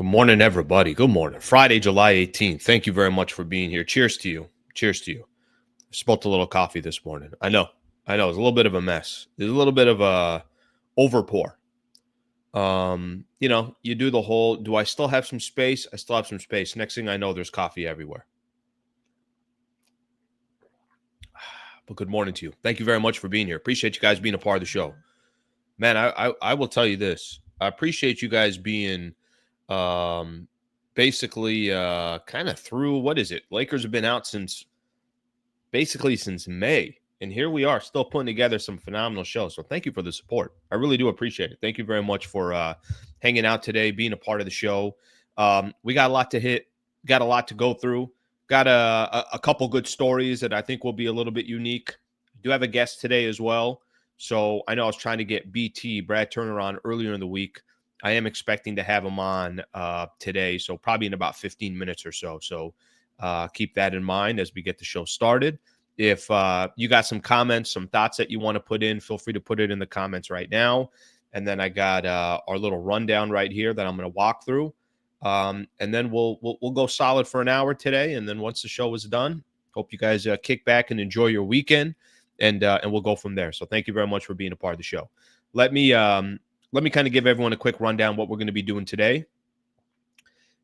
Good morning, everybody. Good morning. Friday, July 18th. Thank you very much for being here. Cheers to you. Cheers to you. I spilled a little coffee this morning. I know. It's a little bit of a mess. There's a little bit of a overpour. You do the whole, do I still have some space? I still have some space. Next thing I know, there's coffee everywhere. But good morning to you. Thank you very much for being here. Appreciate you guys being a part of the show. Man, I will tell you this. I appreciate you guys being basically kind of through, what is it? Lakers have been out since May. And here we are still putting together some phenomenal shows. So thank you for the support. I really do appreciate it. Thank you very much for hanging out today, being a part of the show. We got a lot to hit, got a lot to go through, got a couple good stories that I think will be a little bit unique. Do have a guest today as well. So I know I was trying to get Brad Turner on earlier in the week. I am expecting to have him on today, so probably in about 15 minutes or so. So keep that in mind as we get the show started. If you got some comments, some thoughts that you want to put in, feel free to put it in the comments right now. And then I got our little rundown right here that I'm going to walk through. And then we'll go solid for an hour today. And then once the show is done, hope you guys kick back and enjoy your weekend. And we'll go from there. So thank you very much for being a part of the show. Let me kind of give everyone a quick rundown what we're going to be doing today.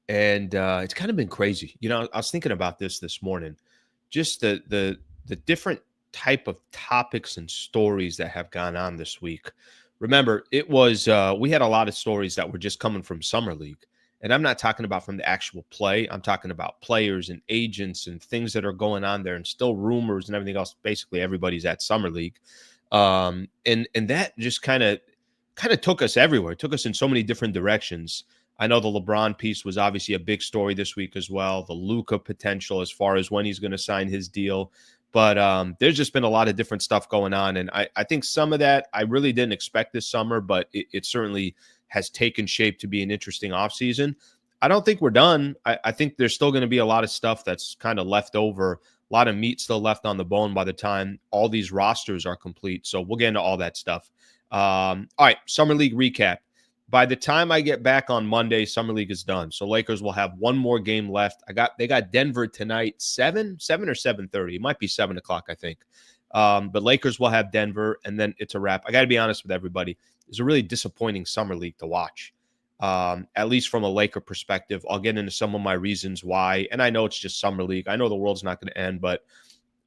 And it's kind of been crazy. I was thinking about this morning, just the different type of topics and stories that have gone on this week. Remember, it was we had a lot of stories that were just coming from Summer League. And I'm not talking about from the actual play. I'm talking about players and agents and things that are going on there and still rumors and everything else. Basically, everybody's at Summer League. And that just kind of took us everywhere. It took us in so many different directions. I know the Lebron piece was obviously a big story this week as well. The Luka potential as far as when he's going to sign his deal. But there's just been a lot of different stuff going on. And I think some of that I really didn't expect this summer, but it certainly has taken shape to be an interesting offseason. I don't think we're done. I think there's still going to be a lot of stuff that's kind of left over, a lot of meat still left on the bone by the time all these rosters are complete. So we'll get into all that stuff. All right, Summer League recap. By the time I get back on Monday, Summer League is done. So Lakers will have one more game left. They got Denver tonight, 7 or 7:30. It might be 7 o'clock, I think. But Lakers will have Denver, and then it's a wrap. I got to be honest with everybody. It's a really disappointing Summer League to watch, at least from a Laker perspective. I'll get into some of my reasons why, and I know it's just Summer League. I know the world's not going to end, but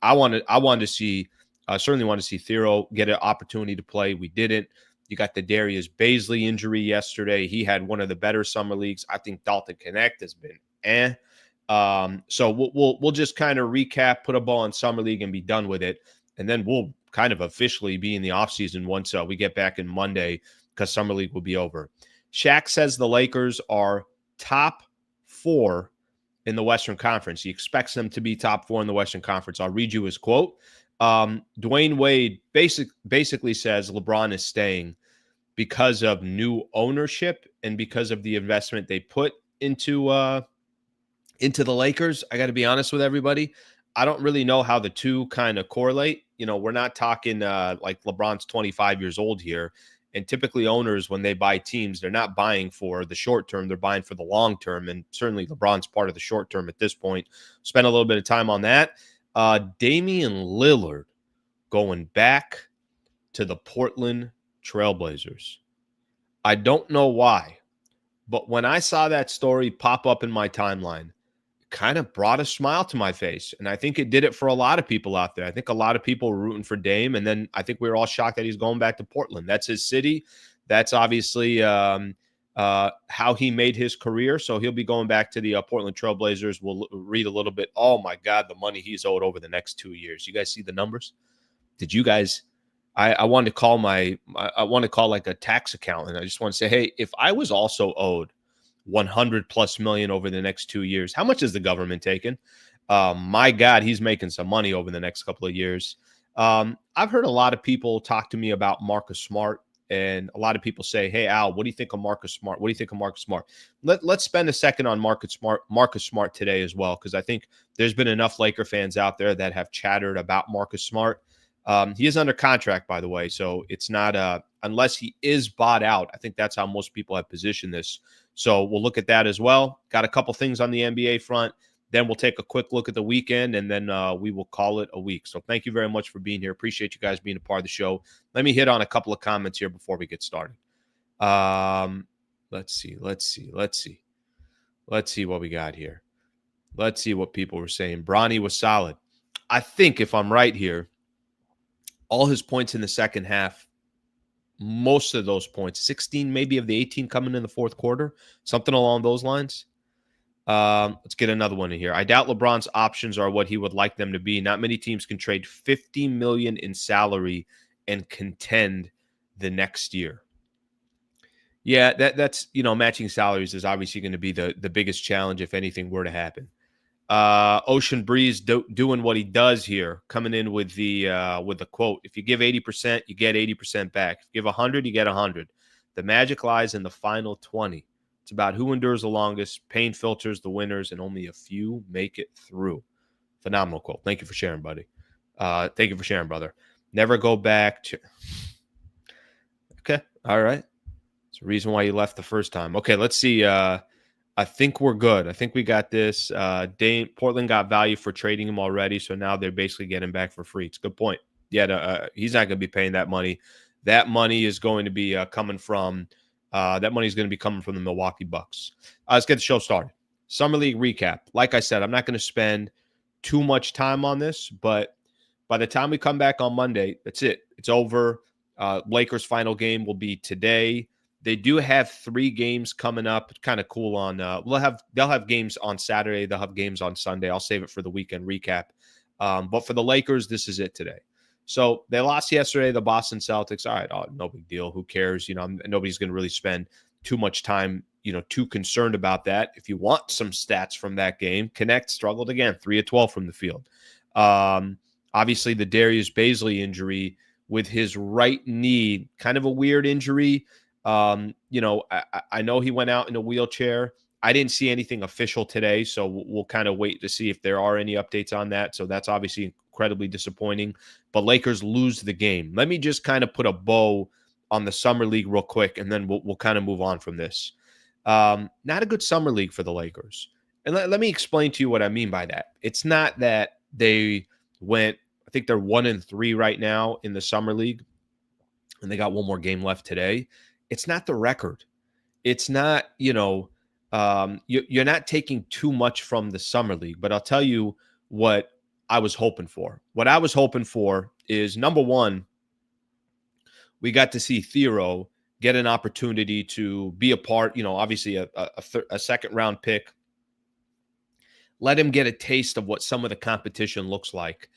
I wanted to see, certainly want to see Thero get an opportunity to play. We didn't. You got the Darius Baisley injury yesterday. He had one of the better Summer Leagues. I think Dalton Knecht has been So we'll just kind of recap, put a ball in Summer League, and be done with it. And then we'll kind of officially be in the offseason once we get back in Monday because Summer League will be over. Shaq says the Lakers are top 4 in the Western Conference. He expects them to be top 4 in the Western Conference. I'll read you his quote. Dwayne Wade basically says LeBron is staying because of new ownership and because of the investment they put into the Lakers. I got to be honest with everybody. I don't really know how the two kind of correlate. We're not talking like LeBron's 25 years old here. And typically owners, when they buy teams, they're not buying for the short term. They're buying for the long term. And certainly LeBron's part of the short term at this point. Spend a little bit of time on that. Damian Lillard going back to the Portland Trailblazers. I don't know why, but when I saw that story pop up in my timeline, kind of brought a smile to my face. And I think it did it for a lot of people out there. I think a lot of people were rooting for Dame. And then I think we were all shocked that he's going back to Portland. That's his city. That's obviously how he made his career. So he'll be going back to the Portland Trailblazers. We'll read a little bit. Oh my God, the money he's owed over the next 2 years. You guys see the numbers? Did you guys? I want to call like a tax accountant. I just want to say, hey, if I was also owed 100 plus million over the next 2 years, how much is the government taking? My God, he's making some money over the next couple of years. I've heard a lot of people talk to me about Marcus Smart, and a lot of people say, hey, Al, what do you think of Marcus Smart? What do you think of Marcus Smart? Let's spend a second on Marcus Smart today as well, because I think there's been enough Laker fans out there that have chattered about Marcus Smart. He is under contract, by the way, so it's not unless he is bought out. I think that's how most people have positioned this. So we'll look at that as well. Got a couple things on the NBA front. Then we'll take a quick look at the weekend, and then we will call it a week. So thank you very much for being here. Appreciate you guys being a part of the show. Let me hit on a couple of comments here before we get started. Let's see what we got here. Let's see what people were saying. Bronny was solid. I think if I'm right here, all his points in the second half, most of those points, 16 maybe of the 18 coming in the fourth quarter, something along those lines. Let's get another one in here. I doubt LeBron's options are what he would like them to be. Not many teams can trade $50 million in salary and contend the next year. Yeah, that's matching salaries is obviously going to be the biggest challenge if anything were to happen. Ocean Breeze doing what he does here, coming in with the quote: "If you give 80%, you get 80% back. If you give 100, you get 100. The magic lies in the final 20. It's about who endures the longest. Pain filters the winners, and only a few make it through." Phenomenal quote. Thank you for sharing, buddy. Thank you for sharing, brother. Never go back to. Okay, all right. It's the reason why you left the first time. Okay, let's see. I think we're good. I think we got this. Portland got value for trading him already, so now they're basically getting back for free. It's a good point. Yeah, he's not going to be paying that money. That money is going to be coming from the Milwaukee Bucks. Let's get the show started. Summer League recap. Like I said, I'm not going to spend too much time on this, but by the time we come back on Monday, that's it. It's over. Lakers' final game will be today. They do have 3 games coming up. Kind of cool on they'll have games on Saturday. They'll have games on Sunday. I'll save it for the weekend recap. But for the Lakers, this is it today. So they lost yesterday, the Boston Celtics. All right, no big deal. Who cares? Nobody's going to really spend too much time, too concerned about that. If you want some stats from that game, Knecht struggled again, 3 of 12 from the field. Obviously, the Darius Bazley injury with his right knee, kind of a weird injury. I know he went out in a wheelchair. I didn't see anything official today, so we'll kind of wait to see if there are any updates on that. So that's obviously incredibly disappointing. But Lakers lose the game. Let me just kind of put a bow on the Summer League real quick, and then we'll kind of move on from this. Not a good Summer League for the Lakers. And let me explain to you what I mean by that. It's not that they went, I think they're 1-3 right now in the Summer League, and they got one more game left today. It's not the record. It's not, you're not taking too much from the Summer League, but I'll tell you what I was hoping for. What I was hoping for is, number one, we got to see Thero get an opportunity to be a part, obviously a second round pick. Let him get a taste of what some of the competition looks like.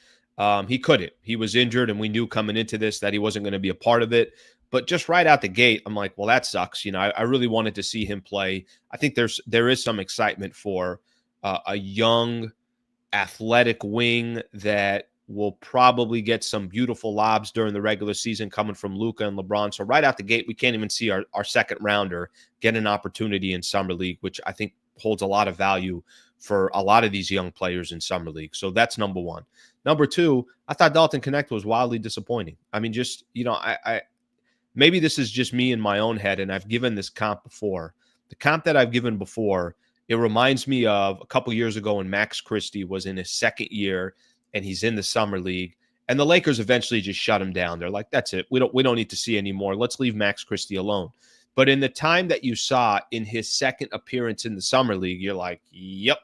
He couldn't. He was injured, and we knew coming into this that he wasn't going to be a part of it. But just right out the gate, I'm like, well, that sucks. I really wanted to see him play. I think there is some excitement for a young, athletic wing that will probably get some beautiful lobs during the regular season coming from Luka and LeBron. So right out the gate, we can't even see our second rounder get an opportunity in Summer League, which I think holds a lot of value for a lot of these young players in Summer League. So that's number one. Number two, I thought Dalton Knecht was wildly disappointing. I mean, just, maybe this is just me in my own head, and I've given this comp before. The comp that I've given before, it reminds me of a couple years ago when Max Christie was in his second year, and he's in the Summer League, and the Lakers eventually just shut him down. They're like, that's it. We don't need to see anymore. Let's leave Max Christie alone. But in the time that you saw in his second appearance in the Summer League, you're like, yep,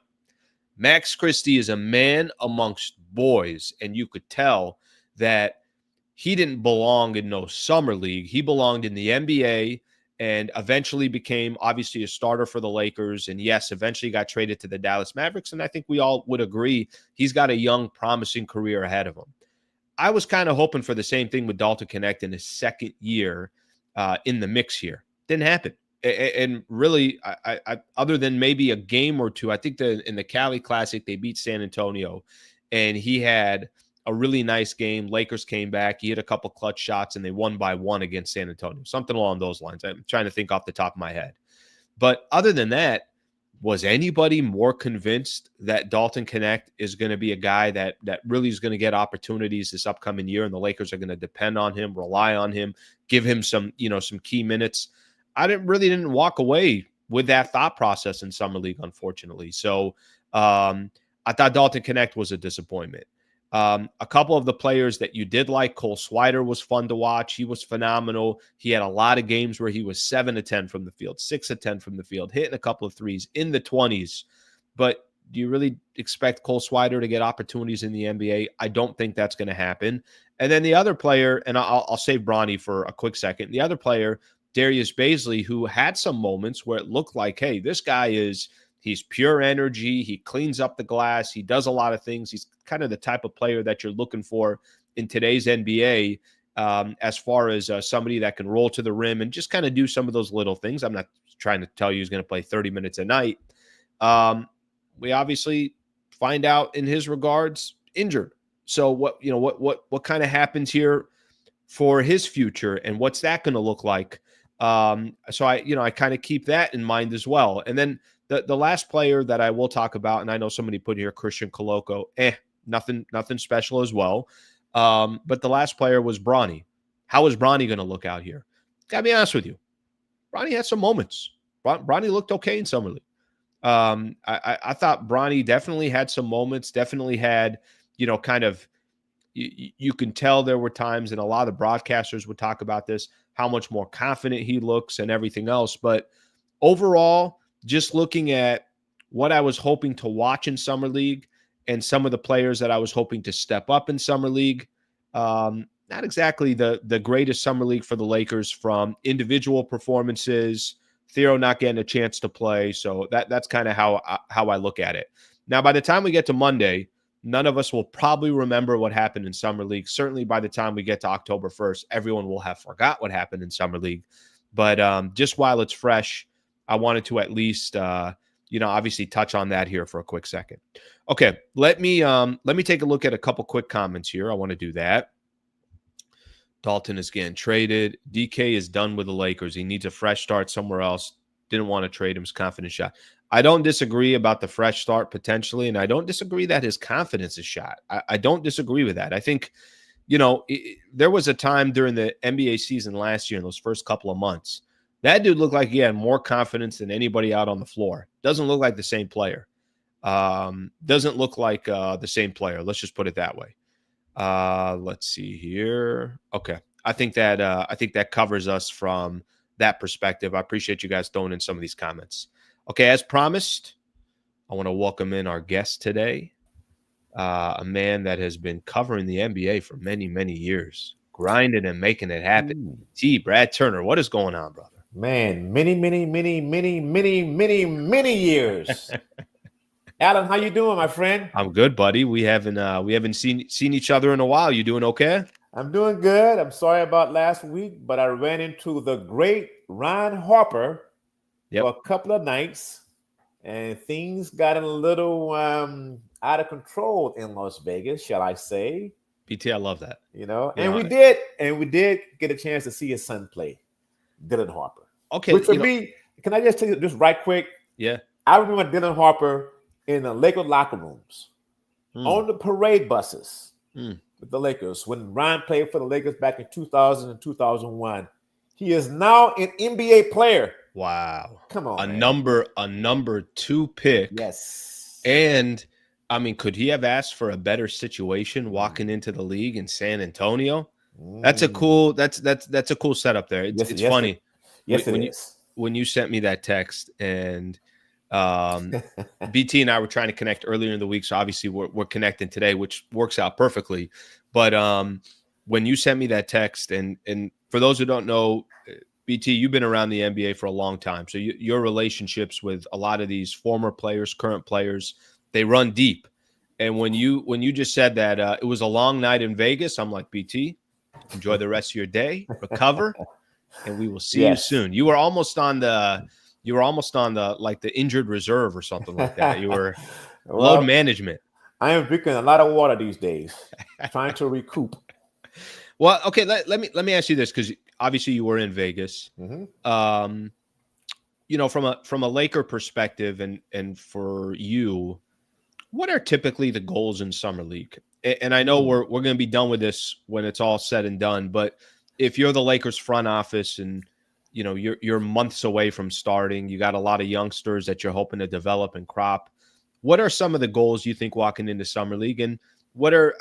Max Christie is a man amongst boys, and you could tell that he didn't belong in no Summer League. He belonged in the NBA and eventually became obviously a starter for the Lakers. And yes, eventually got traded to the Dallas Mavericks. And I think we all would agree he's got a young, promising career ahead of him. I was kind of hoping for the same thing with Dalton Knecht in his second year in the mix here. Didn't happen. And really, I other than maybe a game or two, I think in the Cali Classic, they beat San Antonio, and he had a really nice game. Lakers came back. He hit a couple clutch shots, and they won by 1 against San Antonio. Something along those lines. I'm trying to think off the top of my head. But other than that, Was anybody more convinced that Dalton Knecht is going to be a guy that really is going to get opportunities this upcoming year, and the Lakers are going to depend on him, rely on him, give him some key minutes? I didn't walk away with that thought process in summer league, unfortunately. So I thought Dalton Knecht was a disappointment. A couple of the players that you did like, Cole Swider was fun to watch. He was phenomenal. He had a lot of games where he was 7 of 10 from the field, 6 of 10 from the field, hitting a couple of threes in the 20s. But do you really expect Cole Swider to get opportunities in the NBA? I don't think that's going to happen. And then the other player, and I'll save Bronny for a quick second. The other player, Darius Bazley, who had some moments where it looked like, hey, this guy he's pure energy. He cleans up the glass. He does a lot of things. He's kind of the type of player that you're looking for in today's NBA, as far as somebody that can roll to the rim and just kind of do some of those little things. I'm not trying to tell you he's going to play 30 minutes a night. We obviously find out in his regards injured. So what kind of happens here for his future, and what's that going to look like? So I kind of keep that in mind as well. And then the last player that I will talk about, and I know somebody put here Christian Koloko, nothing special as well. But the last player was Bronny. How is Bronny going to look out here? Gotta be honest with you. Bronny had some moments. Bronny looked okay in summer league. I thought Bronny definitely had some moments, definitely had, kind of, you can tell there were times, and a lot of the broadcasters would talk about this, how much more confident he looks and everything else. But overall, just looking at what I was hoping to watch in summer league and some of the players that I was hoping to step up in summer league, not exactly the greatest summer league for the Lakers from individual performances, Theo not getting a chance to play. So that's kind of how I look at it. Now, by the time we get to Monday, none of us will probably remember what happened in summer league. Certainly by the time we get to October 1st, everyone will have forgot what happened in summer league. But just while it's fresh, I wanted to at least, obviously touch on that here for a quick second. Okay, let me take a look at a couple quick comments here. I want to do that. Dalton is getting traded. DK is done with the Lakers. He needs a fresh start somewhere else. Didn't want to trade him. His confidence shot. I don't disagree about the fresh start potentially, and I don't disagree that his confidence is shot. I don't disagree with that. I think, there was a time during the NBA season last year in those first couple of months, that dude looked like he had more confidence than anybody out on the floor. Doesn't look like the same player. Doesn't look like the same player. Let's just put it that way. Let's see here. Okay. I think that covers us from that perspective. I appreciate you guys throwing in some of these comments. Okay. As promised, I want to welcome in our guest today, a man that has been covering the NBA for many, many years, grinding and making it happen. Brad Turner, what is going on, brother? Man, many years. Alan, how you doing, my friend? I'm good, buddy. We haven't seen each other in a while. You doing okay? I'm doing good. I'm sorry about last week, but I ran into the great Ron Harper for a couple of nights, and things got a little out of control in Las Vegas, shall I say? PT, I love that. And we did get a chance to see his son play, Dylan Harper. Okay. Which for me, can I just tell you just right quick? Yeah. I remember Dylan Harper in the Lakers locker rooms, on the parade buses with the Lakers. When Ryan played for the Lakers back in 2000 and 2001, he is now an NBA player. Wow. Come on, a number 2 pick. Yes. And I mean, could he have asked for a better situation walking into the league in San Antonio? That's a cool setup there. It's funny. When you sent me that text, and BT and I were trying to connect earlier in the week, so obviously we're connecting today, which works out perfectly. But when you sent me that text, and for those who don't know, BT, you've been around the NBA for a long time, so your relationships with a lot of these former players, current players, they run deep. And when you just said that it was a long night in Vegas, I'm like, BT, enjoy the rest of your day, recover, and we will see you soon. You were almost on the like the injured reserve or something like that. You were load management. I am drinking a lot of water these days, trying to recoup. Well, okay, let me ask you this, because obviously you were in Vegas. from a Laker perspective and for you, what are typically the goals in summer league? And I know we're going to be done with this when it's all said and done, but if you're the Lakers front office and you're months away from starting, you got a lot of youngsters that you're hoping to develop and crop. What are some of the goals you think walking into summer league, and what are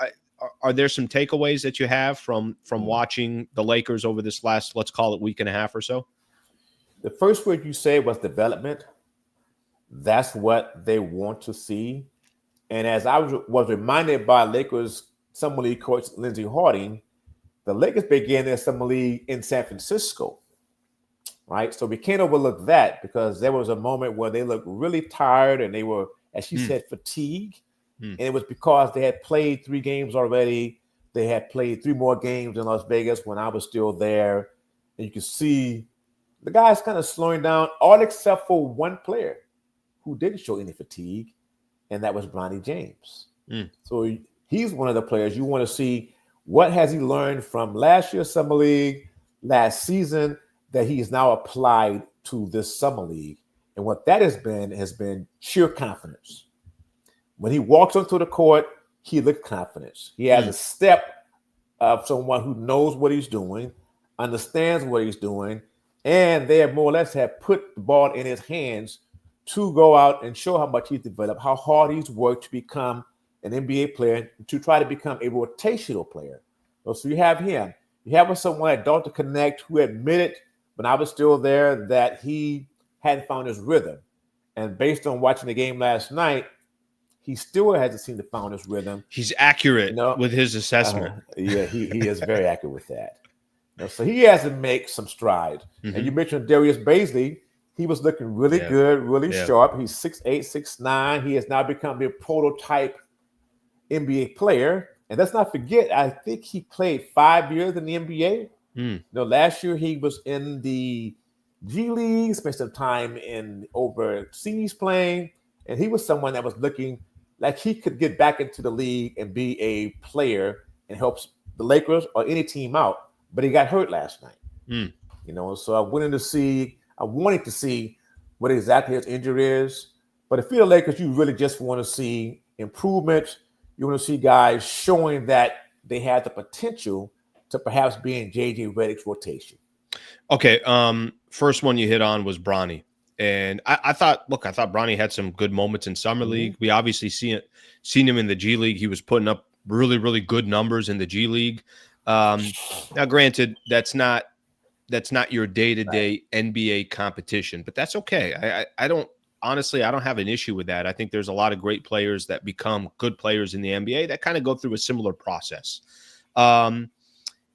there some takeaways that you have from watching the Lakers over this last, let's call it, week and a half or so? The first word you said was development. That's what they want to see. And as I was reminded by Lakers Summer League coach Lindsey Harding, the Lakers began their Summer League in San Francisco, right? So we can't overlook that, because there was a moment where they looked really tired and they were, as she said, fatigued. And it was because they had played 3 games already. They had played 3 more games in Las Vegas when I was still there. And you can see the guys kind of slowing down, all except for one player who didn't show any fatigue, and that was Bronny James. So he's one of the players you want to see. What has he learned from last year's Summer League, last season, that he's now applied to this Summer League? And what that has been sheer confidence. When he walks onto the court, he looks confidence. He has a step of someone who knows what he's doing, understands what he's doing, and they more or less have put the ball in his hands to go out and show how much he's developed, how hard he's worked to become an NBA player, to try to become a rotational player. So you have him. You have someone like Dalton Knecht, who admitted when I was still there that he hadn't found his rhythm. And based on watching the game last night, he still hasn't seemed to find his rhythm. He's accurate with his assessment. Yeah, he is very accurate with that. So he has to make some strides. And you mentioned Darius Bazley. He was looking really good, really sharp. He's 6'8", 6'9". He has now become a prototype NBA player. And let's not forget, I think he played 5 years in the NBA. Last year he was in the G League, spent some time in overseas playing, and he was someone that was looking like he could get back into the league and be a player and help the Lakers or any team out. But he got hurt last night. So I wanted to see what exactly his injury is. But if you're the Lakers, you really just want to see improvement. You want to see guys showing that they have the potential to perhaps be in JJ Redick's rotation. Okay. First one you hit on was Bronny. And I thought Bronny had some good moments in Summer League. We obviously seen him in the G League. He was putting up really, really good numbers in the G League. Now, granted, that's not your day-to-day NBA competition, but that's okay. I don't have an issue with that. I think there's a lot of great players that become good players in the NBA that kind of go through a similar process.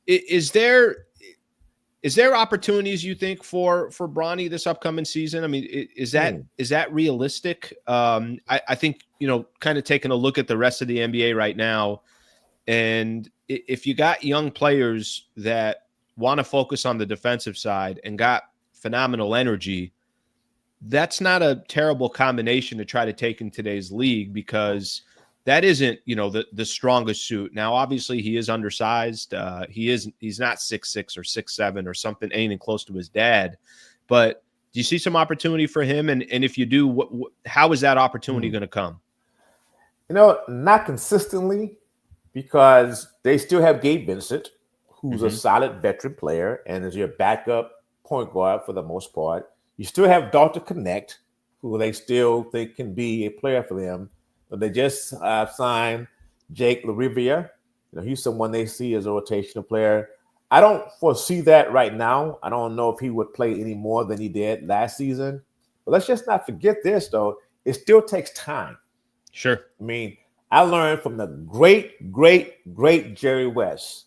Is there opportunities you think for Bronny this upcoming season? I mean, is that realistic? I think, kind of taking a look at the rest of the NBA right now, and if you got young players that want to focus on the defensive side and got phenomenal energy, that's not a terrible combination to try to take in today's league, because that isn't, the strongest suit. Now, obviously, he is undersized. He's not 6'6" or 6'7" or something, anything close to his dad. But do you see some opportunity for him? And if you do, how is that opportunity going to come? Not consistently, because they still have Gabe Vincent, who's a solid veteran player and is your backup point guard for the most part. You still have Dalton Knecht, who they still think can be a player for them. But they just signed Jake LaRivia. He's someone they see as a rotational player. I don't foresee that right now. I don't know if he would play any more than he did last season. But let's just not forget this, though. It still takes time. Sure. I mean, I learned from the great, great, great Jerry West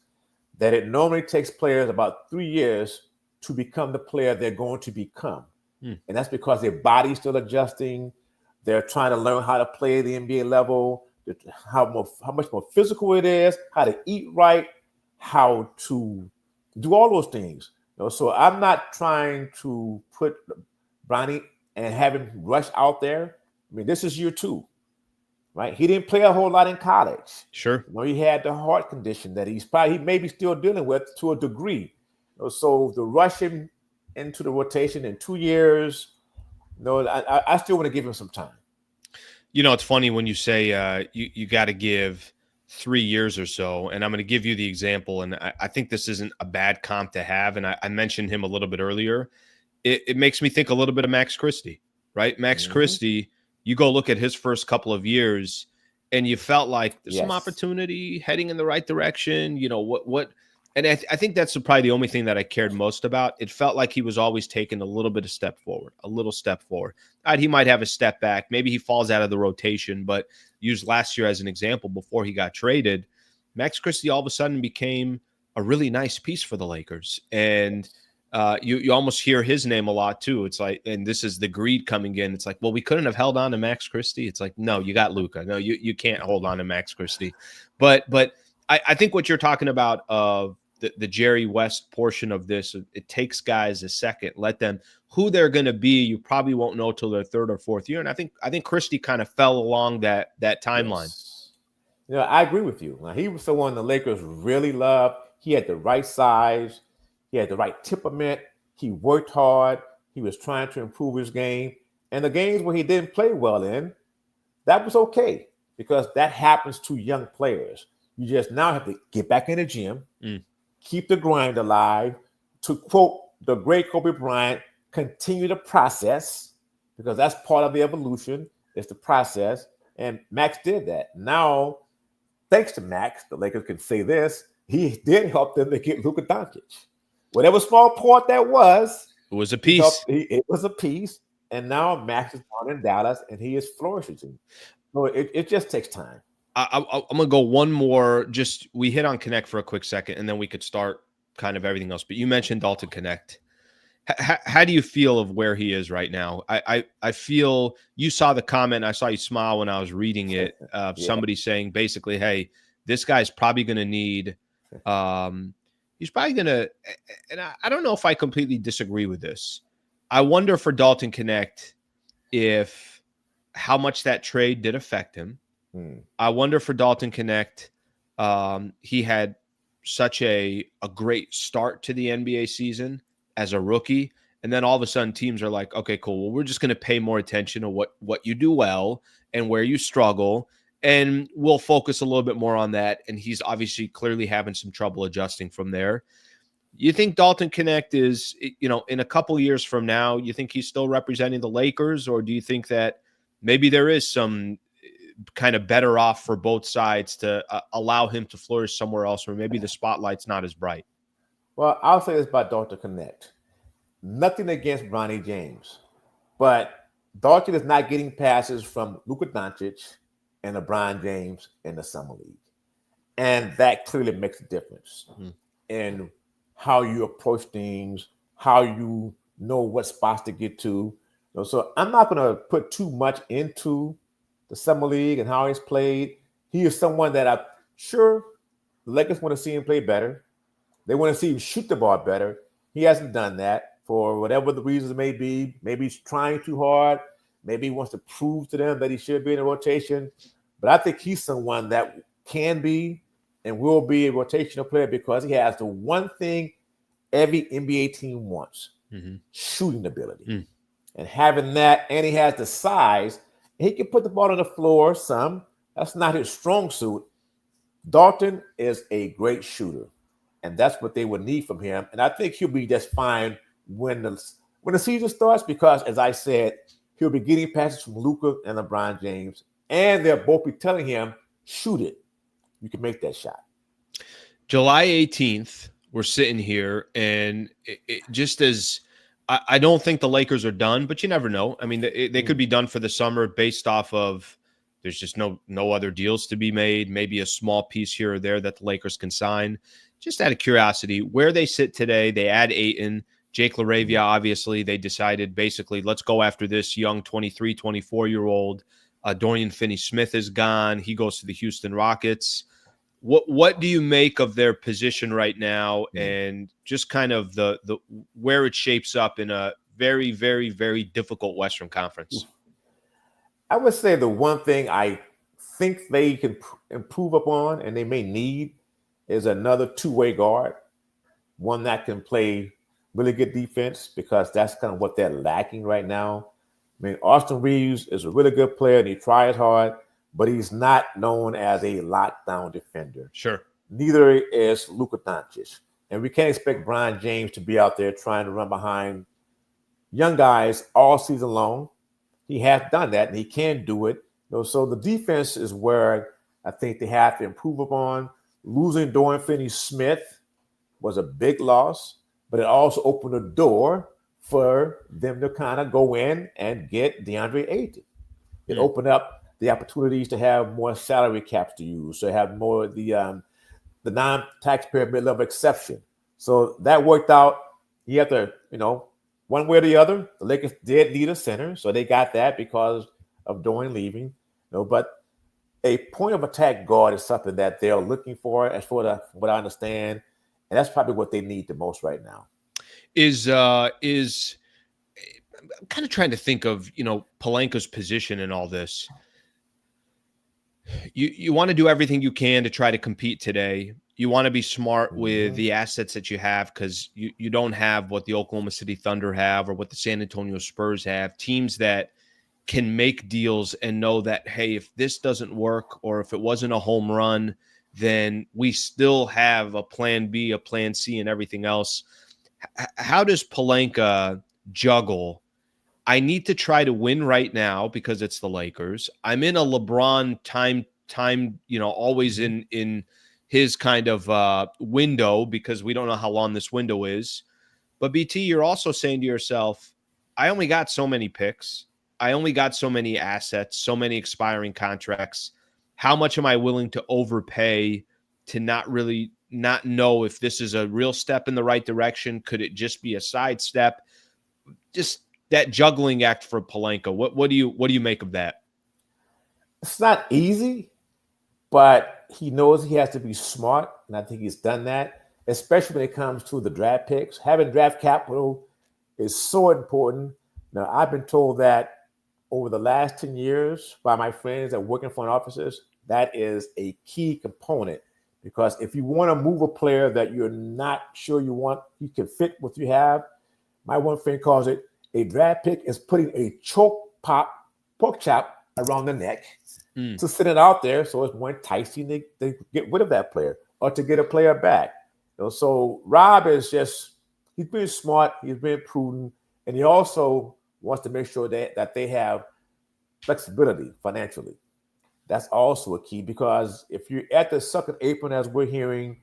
that it normally takes players about 3 years to become the player they're going to become. And that's because their body's still adjusting. They're trying to learn how to play the NBA level, how much more physical it is, how to eat right, how to do all those things. So I'm not trying to put Bronny and have him rush out there. I mean, this is year 2, right? He didn't play a whole lot in college. Sure. He had the heart condition that he may be still dealing with to a degree. So to rush him into the rotation in 2 years, No, I still want to give him some time. You know, it's funny when you say you got to give 3 years or so, and I'm going to give you the example, and I think this isn't a bad comp to have, and I mentioned him a little bit earlier. It makes me think a little bit of Max Christie, right? Max Christie, you go look at his first couple of years, and you felt like there's some opportunity heading in the right direction. You know, what and I think that's probably the only thing that I cared most about. It felt like he was always taking a little bit of step forward, a little step forward. He might have a step back. Maybe he falls out of the rotation, but used last year as an example before he got traded, Max Christie all of a sudden became a really nice piece for the Lakers. And you almost hear his name a lot too. It's like, and this is the greed coming in. It's like, well, we couldn't have held on to Max Christie. It's like, no, you got Luka. No, you can't hold on to Max Christie. But I think what you're talking about of the Jerry West portion of this, it takes guys a second, let them who they're going to be. You probably won't know till their third or fourth year. And I think Christie kind of fell along that timeline. Yes. You know, I agree with you. Now, he was someone the Lakers really loved. He had the right size. He had the right temperament. He worked hard. He was trying to improve his game. And the games where he didn't play well in, that was okay because that happens to young players. You just now have to get back in the gym, keep the grind alive. To quote the great Kobe Bryant, continue the process because that's part of the evolution. It's the process. And Max did that. Now, thanks to Max, the Lakers can say this, he did help them to get Luka Doncic. Whatever small part that was, it was a piece. It was a piece. And now Max is down in Dallas and he is flourishing. So it just takes time. I'm going to go one more. Just we hit on Knecht for a quick second, and then we could start kind of everything else. But you mentioned Dalton Knecht. How do you feel of where he is right now? I feel you saw the comment. I saw you smile when I was reading it. Somebody saying basically, hey, this guy's probably going to need he's probably going to – and I don't know if I completely disagree with this. I wonder for Dalton Knecht if how much that trade did affect him. I wonder for Dalton Knecht, he had such a great start to the NBA season as a rookie. And then all of a sudden teams are like, okay, cool. Well, we're just going to pay more attention to what you do well and where you struggle. And we'll focus a little bit more on that. And he's obviously clearly having some trouble adjusting from there. You think Dalton Knecht is, you know, in a couple years from now, you think he's still representing the Lakers? Or do you think that maybe there is some kind of better off for both sides to allow him to flourish somewhere else where maybe the spotlight's not as bright? Well, I'll say this about Dalton Knecht. Nothing against Bronny James, but Dalton is not getting passes from Luka Doncic and LeBron James in the summer league. And that clearly makes a difference in how you approach things, how you know what spots to get to. So I'm not going to put too much into the summer league and how he's played. He is someone that I'm sure the Lakers want to see him play better. They want to see him shoot the ball better. He hasn't done that for whatever the reasons may be. Maybe he's trying too hard. Maybe he wants to prove to them that he should be in a rotation. But I think he's someone that can be and will be a rotational player because he has the one thing every NBA team wants, shooting ability. And having that, and he has the size, he can put the ball on the floor some. That's not his strong suit. Dalton is a great shooter, and that's what they would need from him. And I think he'll be just fine when the season starts because, as I said, he'll be getting passes from Luka and LeBron James, and they'll both be telling him, shoot it. You can make that shot. July 18th, we're sitting here, and it just as I don't think the Lakers are done, but you never know. I mean, they could be done for the summer based off of there's just no other deals to be made, maybe a small piece here or there that the Lakers can sign. Just out of curiosity, where they sit today, they add Ayton, Jake LaRavia, obviously. They decided basically let's go after this young 23, 24-year-old. Dorian Finney-Smith is gone. He goes to the Houston Rockets. What do you make of their position right now and just kind of the where it shapes up in a very, very, very difficult Western Conference? I would say the one thing I think they can improve upon and they may need is another two-way guard, one that can play really good defense because that's kind of what they're lacking right now. I mean, Austin Reeves is a really good player and he tries hard, but he's not known as a lockdown defender. Sure. Neither is Luka Doncic. And we can't expect Brian James to be out there trying to run behind young guys all season long. He has done that and he can do it. So the defense is where I think they have to improve upon. Losing Dorian Finney-Smith was a big loss, but it also opened a door for them to kind of go in and get DeAndre Ayton. It opened up the opportunities to have more salary caps to use, to have more the non-taxpayer mid-level exception. So that worked out. You have to, one way or the other, the Lakers did need a center, so they got that because of Dorian leaving. But a point of attack guard is something that they're looking for, as for what I understand, and that's probably what they need the most right now. I'm kind of trying to think of, Pelinka's position in all this. You want to do everything you can to try to compete today. You want to be smart with the assets that you have, because you don't have what the Oklahoma City Thunder have or what the San Antonio Spurs have, teams that can make deals and know that, hey, if this doesn't work or if it wasn't a home run, then we still have a plan B, a plan C, and everything else. How does Pelinka juggle? I need to try to win right now because it's the Lakers. I'm in a LeBron time, always in his kind of window, because we don't know how long this window is. But BT, you're also saying to yourself, I only got so many picks. I only got so many assets, so many expiring contracts. How much am I willing to overpay to not know if this is a real step in the right direction? Could it just be a sidestep? Just that juggling act for Pelinka. What do you make of that? It's not easy, but he knows he has to be smart, and I think he's done that, especially when it comes to the draft picks. Having draft capital is so important. Now, I've been told that over the last 10 years by my friends that work in front offices, that is a key component, because if you want to move a player that you're not sure you can fit what you have, my one friend calls it a draft pick is putting a pork chop around the neck to sit it out there so it's more enticing to get rid of that player or to get a player back. So Rob is he's being smart, he's being prudent, and he also wants to make sure that they have flexibility financially. That's also a key, because if you're at the second apron, as we're hearing,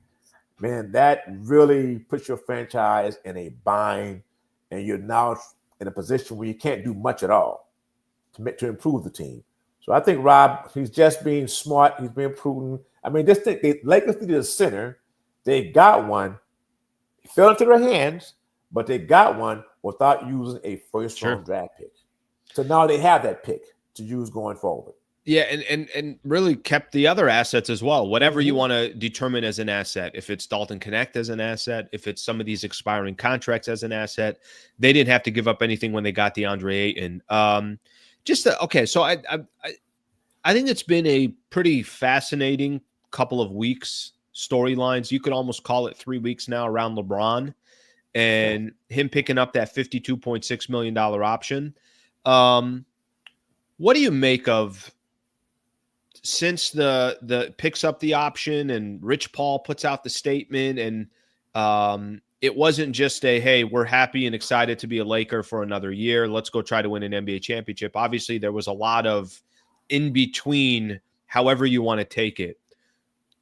man, that really puts your franchise in a bind, and you're now in a position where you can't do much at all to improve the team. So I think Rob, he's just being smart, he's being prudent. I mean, just think, the Lakers needed a center. They got one. It fell into their hands, but they got one without using a first-round draft pick. So now they have that pick to use going forward. Yeah, and really kept the other assets as well. Whatever you want to determine as an asset, if it's Dalton Knecht as an asset, if it's some of these expiring contracts as an asset, they didn't have to give up anything when they got DeAndre Ayton. So I think it's been a pretty fascinating couple of weeks, storylines. You could almost call it 3 weeks now around LeBron and him picking up that $52.6 million option. What do you make of, since the picks up the option and Rich Paul puts out the statement, and it wasn't just a, hey, we're happy and excited to be a Laker for another year, let's go try to win an NBA championship. Obviously, there was a lot of in between, however you want to take it.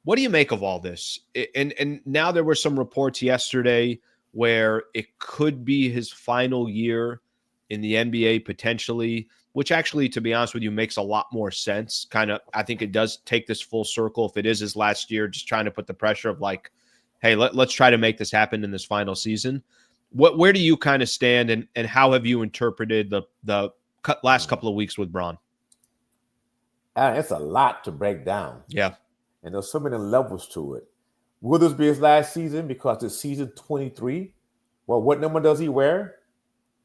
What do you make of all this? And now there were some reports yesterday where it could be his final year in the NBA potentially, which actually, to be honest with you, makes a lot more sense. I think it does take this full circle. If it is his last year, just trying to put the pressure of like, hey, let's try to make this happen in this final season. Where do you kind of stand, and how have you interpreted the last couple of weeks with Bron? It's a lot to break down. Yeah. And there's so many levels to it. Will this be his last season because it's season 23? Well, what number does he wear?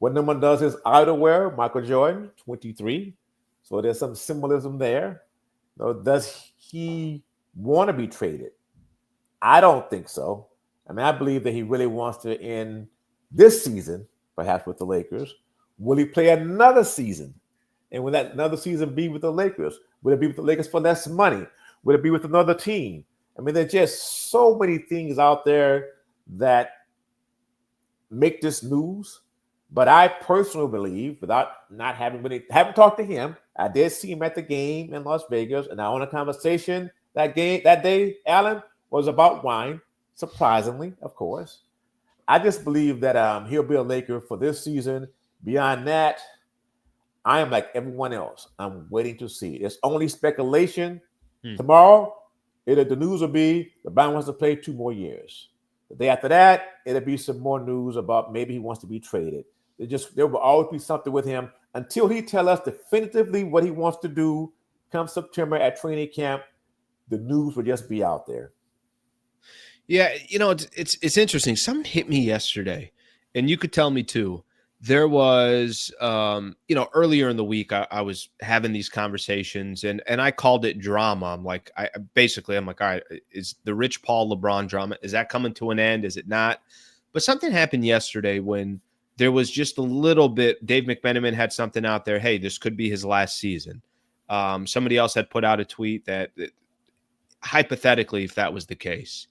What number does his idol wear? Michael Jordan, 23. So there's some symbolism there. Does he want to be traded? I don't think so. I mean, I believe that he really wants to end this season, perhaps with the Lakers. Will he play another season And will that another season be with the Lakers? Will it be with the Lakers for less money? Will it be with another team? I mean, there's just so many things out there that make this news. But I personally believe, without not haven't talked to him, I did see him at the game in Las Vegas, and our conversation that day, Alan, was about wine. Surprisingly, of course. I just believe that he'll be a Laker for this season. Beyond that, I am like everyone else. I'm waiting to see. It's only speculation. Tomorrow, the news will be LeBron wants to play 2 more years. The day after that, it'll be some more news about maybe he wants to be traded. There will always be something with him until he tells us definitively what he wants to do come September at training camp. The news will just be out there. Yeah, it's interesting. Something hit me yesterday, and you could tell me too. There was, earlier in the week, I was having these conversations, and I called it drama. I'm like, I'm like, all right, is the Rich Paul LeBron drama, is that coming to an end? Is it not? But something happened yesterday when there was just a little bit. Dave McMenamin had something out there. Hey, this could be his last season. Somebody else had put out a tweet that hypothetically, if that was the case,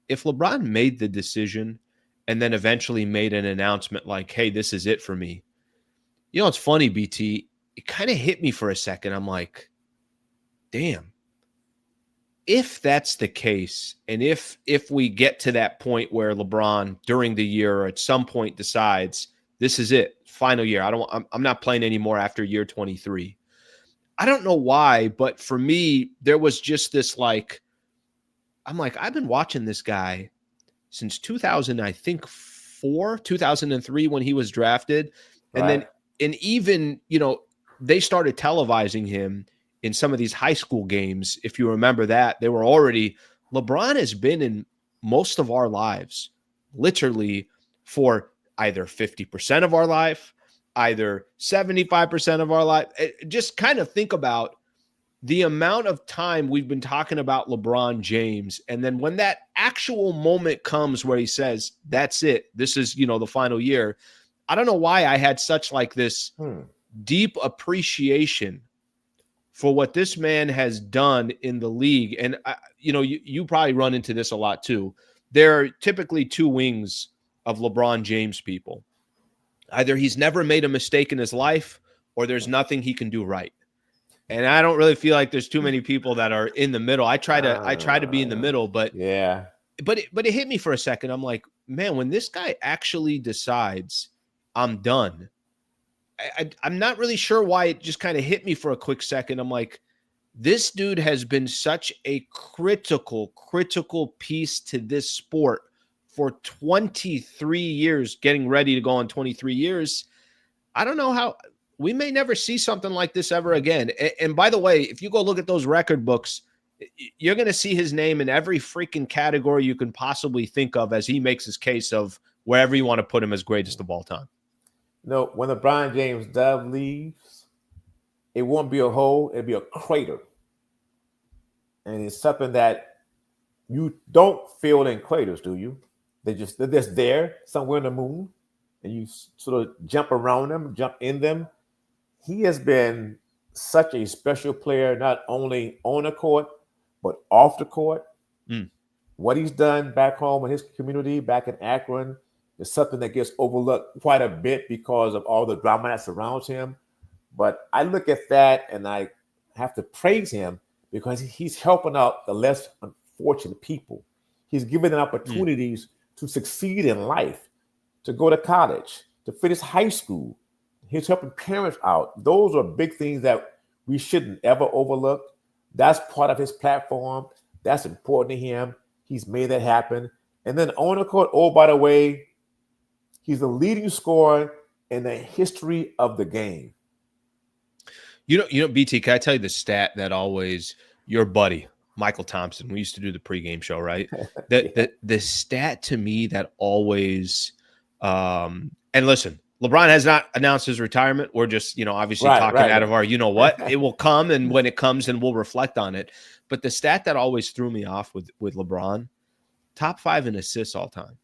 if LeBron made the decision and then eventually made an announcement like, hey, this is it for me. It's funny, BT. It kind of hit me for a second. I'm like, damn. If that's the case, and if we get to that point where LeBron during the year or at some point decides this is it, final year, I'm not playing anymore after year 23. I don't know why, but for me, there was just this I'm like, I've been watching this guy since 2003 when he was drafted. And Right. and even, they started televising him in some of these high school games. If you remember that, they were already, LeBron has been in most of our lives, literally for either 50% of our life, either 75% of our life. Just kind of think about the amount of time we've been talking about LeBron James. And then when that actual moment comes where he says, that's it, this is, the final year. I don't know why I had such this deep appreciation for what this man has done in the league. And, you probably run into this a lot too. There are typically 2 wings of LeBron James people. Either he's never made a mistake in his life or there's nothing he can do right. And I don't really feel like there's too many people that are in the middle. I try to be in the middle, but yeah. But it hit me for a second. I'm like, man, when this guy actually decides I'm done, I'm not really sure why it just kind of hit me for a quick second. I'm like, this dude has been such a critical piece to this sport for 23 years, getting ready to go on 23 years. I don't know how we may never see something like this ever again. And by the way, if you go look at those record books, you're going to see his name in every freaking category you can possibly think of as he makes his case of wherever you want to put him as greatest of all time. No, when LeBron James does leaves, it won't be a hole, it'll be a crater. And it's something that you don't feel in craters, do you? They're just there somewhere in the moon, and you sort of jump around them, jump in them. He has been such a special player, not only on the court, but off the court. What he's done back home in his community, back in Akron, is something that gets overlooked quite a bit because of all the drama that surrounds him. But I look at that and I have to praise him because he's helping out the less unfortunate people. He's giving them opportunities to succeed in life, to go to college, to finish high school. He's helping parents out. Those are big things that we shouldn't ever overlook. That's part of his platform. That's important to him. He's made that happen. And then on the court, oh, by the way, he's the leading scorer in the history of the game. BT, can I tell you the stat that always your buddy, Michael Thompson, we used to do the pregame show, right? The stat to me that always, and listen, LeBron has not announced his retirement. We're just, obviously talking out of our, it will come. And when it comes, and we'll reflect on it. But the stat that always threw me off with LeBron, top 5 in assists all time.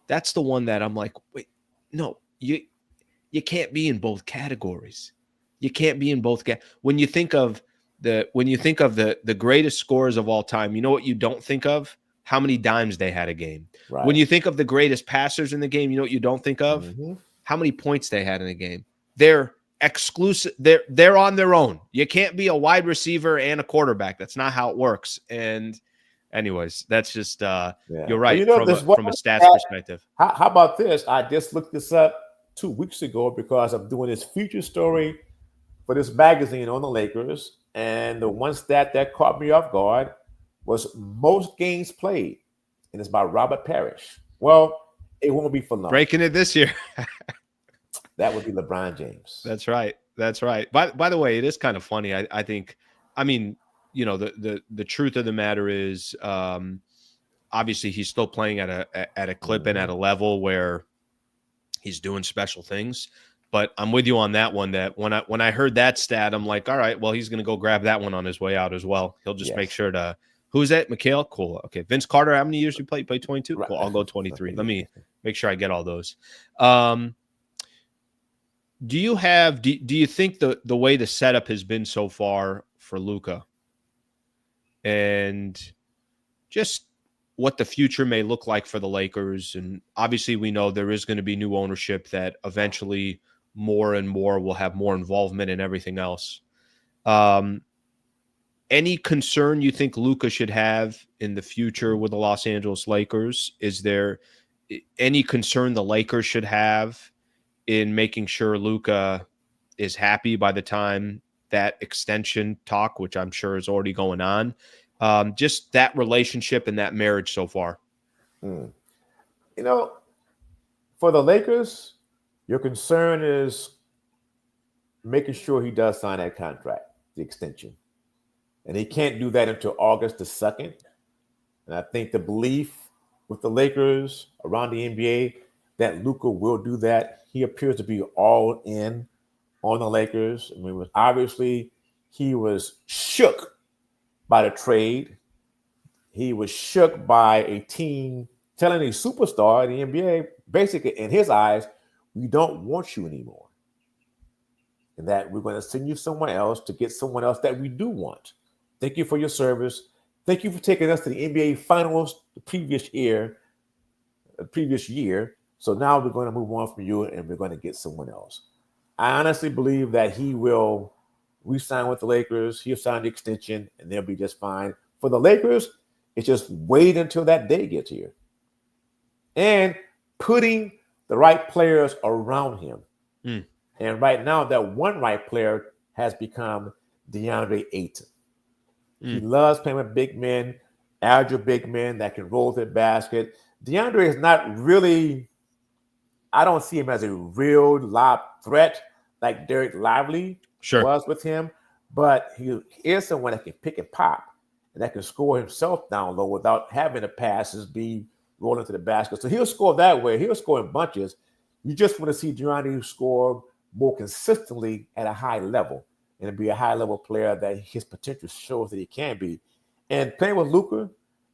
That's the one that I'm like, wait, no, you can't be in both categories. You can't be in both games. When you think of the greatest scorers of all time, you know what you don't think of? How many dimes they had a game. Right. When you think of the greatest passers in the game, you know what you don't think of? How many points they had in a game. They're exclusive. They're on their own. You can't be a wide receiver and a quarterback. That's not how it works. And anyways, that's just you're right, well, from a stats perspective. How about this? I just looked this up 2 weeks ago because I'm doing this feature story for this magazine on the Lakers. And the one stat that caught me off guard was most games played. And it's by Robert Parrish. Well, it won't be for long. Breaking it this year. That would be LeBron James. That's right. That's right. By the way, it is kind of funny. I think, I mean, you know, the truth of the matter is, obviously he's still playing at a clip and at a level where he's doing special things. But I'm with you on that one. That when I heard that stat, I'm like, all right, well, he's going to go grab that one on his way out as well. He'll just make sure to. Who's that? Mikhail? Cool. Okay. Vince Carter. How many years you play? You played 22. Cool. I'll go 23. Let me make sure I get all those. Do you think the way the setup has been so far for Luka and just what the future may look like for the Lakers? And obviously we know there is going to be new ownership that eventually more and more will have more involvement in everything else. Any concern you think Luka should have in the future with the Los Angeles Lakers? Is there any concern the Lakers should have in making sure Luka is happy by the time that extension talk, which I'm sure is already going on, just that relationship and that marriage so far? You know, for the Lakers, your concern is making sure he does sign that contract, the extension. And he can't do that until August the 2nd. And I think the belief with the Lakers around the NBA that Luka will do that. He appears to be all in on the Lakers. I mean, obviously he was shook by the trade. He was shook by a team telling a superstar in the NBA, basically in his eyes, we don't want you anymore. And that we're going to send you somewhere else to get someone else that we do want. Thank you for your service. Thank you for taking us to the NBA Finals the previous year. So now we're going to move on from you and we're going to get someone else. I honestly believe that he will re-sign with the Lakers. He'll sign the extension and they'll be just fine. For the Lakers, it's just wait until that day gets here. And putting the right players around him. And right now, that one right player has become DeAndre Ayton. He loves playing with big men, agile big men that can roll the basket. DeAndre is not really, I don't see him as a real lob threat like Derek Lively was with him, but he is someone that can pick and pop and that can score himself down low without having the passes be rolling to the basket. So he'll score that way. He'll score in bunches. You just want to see DeAndre score more consistently at a high level and be a high-level player that his potential shows that he can be. And playing with Luka,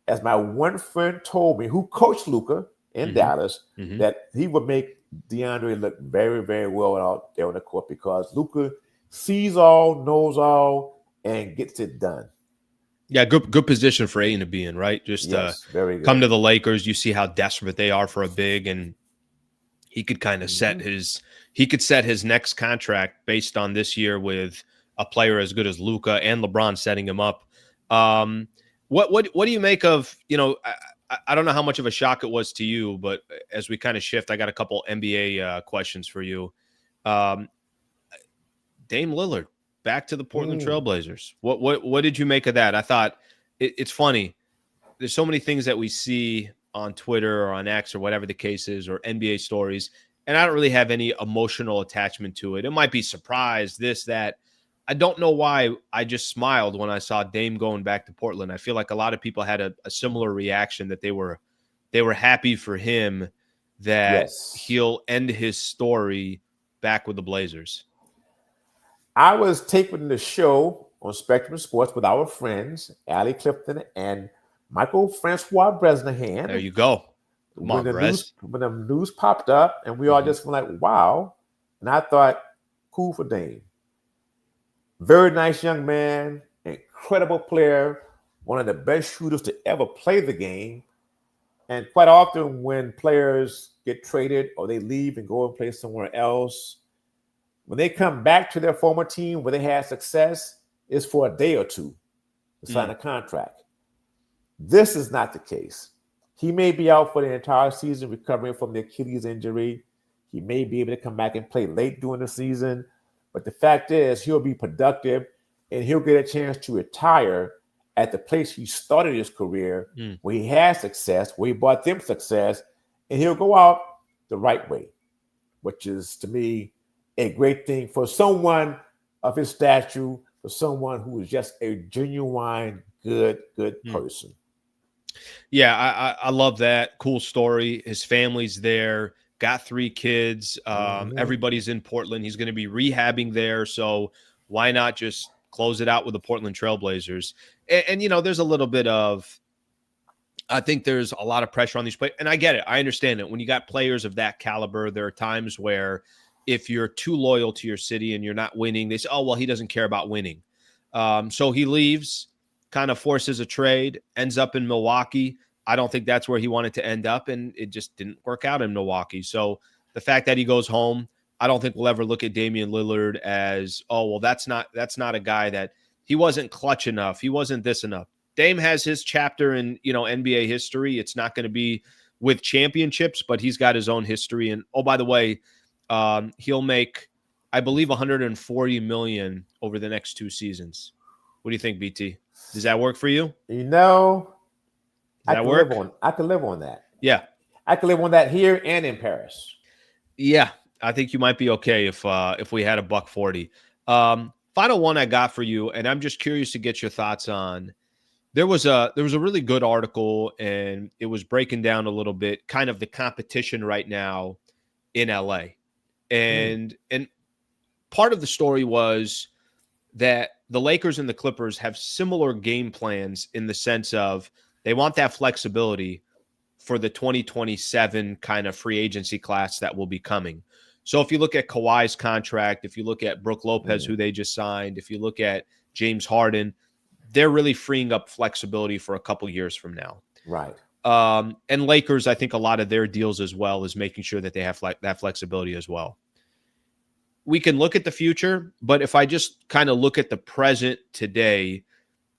as my one friend told me, who coached Luka in Dallas, that he would make DeAndre look very, very well out there on the court because Luka sees all, knows all, and gets it done. Yeah, good position for Ayton to be in, right? Just very good. Come to the Lakers, you see how desperate they are for a big, and he could kind of set his next contract based on this year with a player as good as Luka and LeBron setting him up. What do you make of, you know, I don't know how much of a shock it was to you, but as we kind of shift, I got a couple NBA questions for you. Dame Lillard back to the Portland Trailblazers. What did you make of that? I thought it's funny. There's so many things that we see on Twitter or on X or whatever the case is, or NBA stories, and I don't really have any emotional attachment to it. It might be surprise, this, that. I don't know why I just smiled when I saw Dame going back to Portland. I feel like a lot of people had a similar reaction, that they were happy for him that he'll end his story back with the Blazers. I was taping the show on Spectrum Sports with our friends, Allie Clifton and Michael Francois Bresnahan. There you go. When the news popped up, and we all just were like, wow. And I thought, cool for Dame. Very nice young man, incredible player, one of the best shooters to ever play the game. And quite often when players get traded or they leave and go and play somewhere else, when they come back to their former team where they had success, it's for a day or two to sign a contract. This is not the case. He may be out for the entire season recovering from the Achilles injury. He may be able to come back and play late during the season. But the fact is, he'll be productive and he'll get a chance to retire at the place he started his career, where he had success, where he brought them success, and he'll go out the right way, which is, to me, a great thing for someone of his stature, for someone who is just a genuine, good person. Yeah, I love that. Cool story. His family's there, got 3 kids. Everybody's in Portland. He's going to be rehabbing there. So why not just close it out with the Portland Trailblazers? And there's a little bit of, I think there's a lot of pressure on these players. And I get it. I understand it. When you got players of that caliber, there are times where if you're too loyal to your city and you're not winning, they say, oh, well, he doesn't care about winning. So he leaves, kind of forces a trade, ends up in Milwaukee. I don't think that's where he wanted to end up, and it just didn't work out in Milwaukee. So the fact that he goes home, I don't think we'll ever look at Damian Lillard as, oh, well, that's not a guy that he wasn't clutch enough. He wasn't this enough. Dame has his chapter in, NBA history. It's not going to be with championships, but he's got his own history. And, oh, by the way, he'll make, I believe, $140 million over the next 2 seasons. What do you think, BT? Does that work for you? I can live on that. Yeah. I can live on that here and in Paris. Yeah. I think you might be okay if we had $140. Final one I got for you, and I'm just curious to get your thoughts on. There was a really good article, and it was breaking down a little bit kind of the competition right now in LA. And part of the story was that the Lakers and the Clippers have similar game plans in the sense of they want that flexibility for the 2027 kind of free agency class that will be coming. So if you look at Kawhi's contract, if you look at Brook Lopez, who they just signed, if you look at James Harden, they're really freeing up flexibility for a couple years from now. Right. And Lakers, I think a lot of their deals as well is making sure that they have that flexibility as well. We can look at the future, but if I just kind of look at the present today,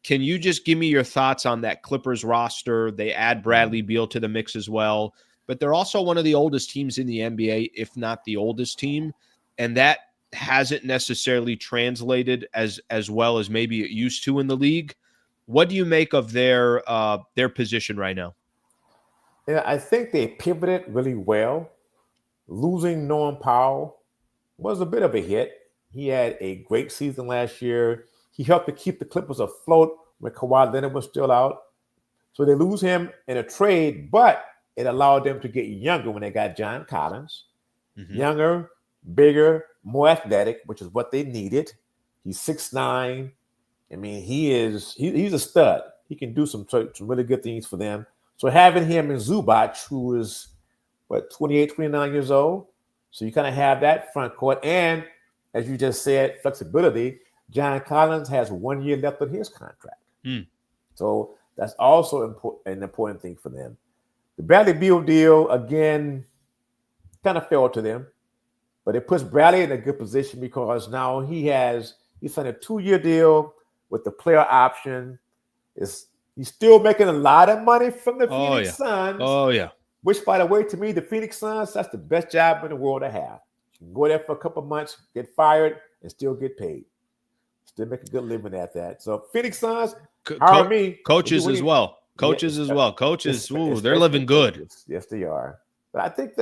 can you just give me your thoughts on that Clippers roster? They add Bradley Beal to the mix as well, but they're also one of the oldest teams in the NBA, if not the oldest team. And that hasn't necessarily translated as well as maybe it used to in the league. What do you make of their position right now? Yeah, I think they pivoted really well. Losing Norm Powell was a bit of a hit. He had a great season last year. He helped to keep the Clippers afloat when Kawhi Leonard was still out. So they lose him in a trade, but it allowed them to get younger when they got John Collins. Younger, bigger, more athletic, which is what they needed. He's 6'9". I mean, he's a stud. He can do some really good things for them. So having him in Zubac, who is, 28, 29 years old. So you kind of have that front court. And as you just said, flexibility. John Collins has 1 year left on his contract. So that's also an important thing for them. The Bradley Beal deal, again, kind of fell to them. But it puts Bradley in a good position because now he signed a 2-year deal with the player option. He's still making a lot of money from the Phoenix Suns. Oh, yeah. Which, by the way, to me, the Phoenix Suns, that's the best job in the world to have. You can go there for a couple of months, get fired, and still get paid. Still make a good living at that. So Phoenix Suns, hire me. Coaches as well. Coaches, they're living good. Yes, they are. But I think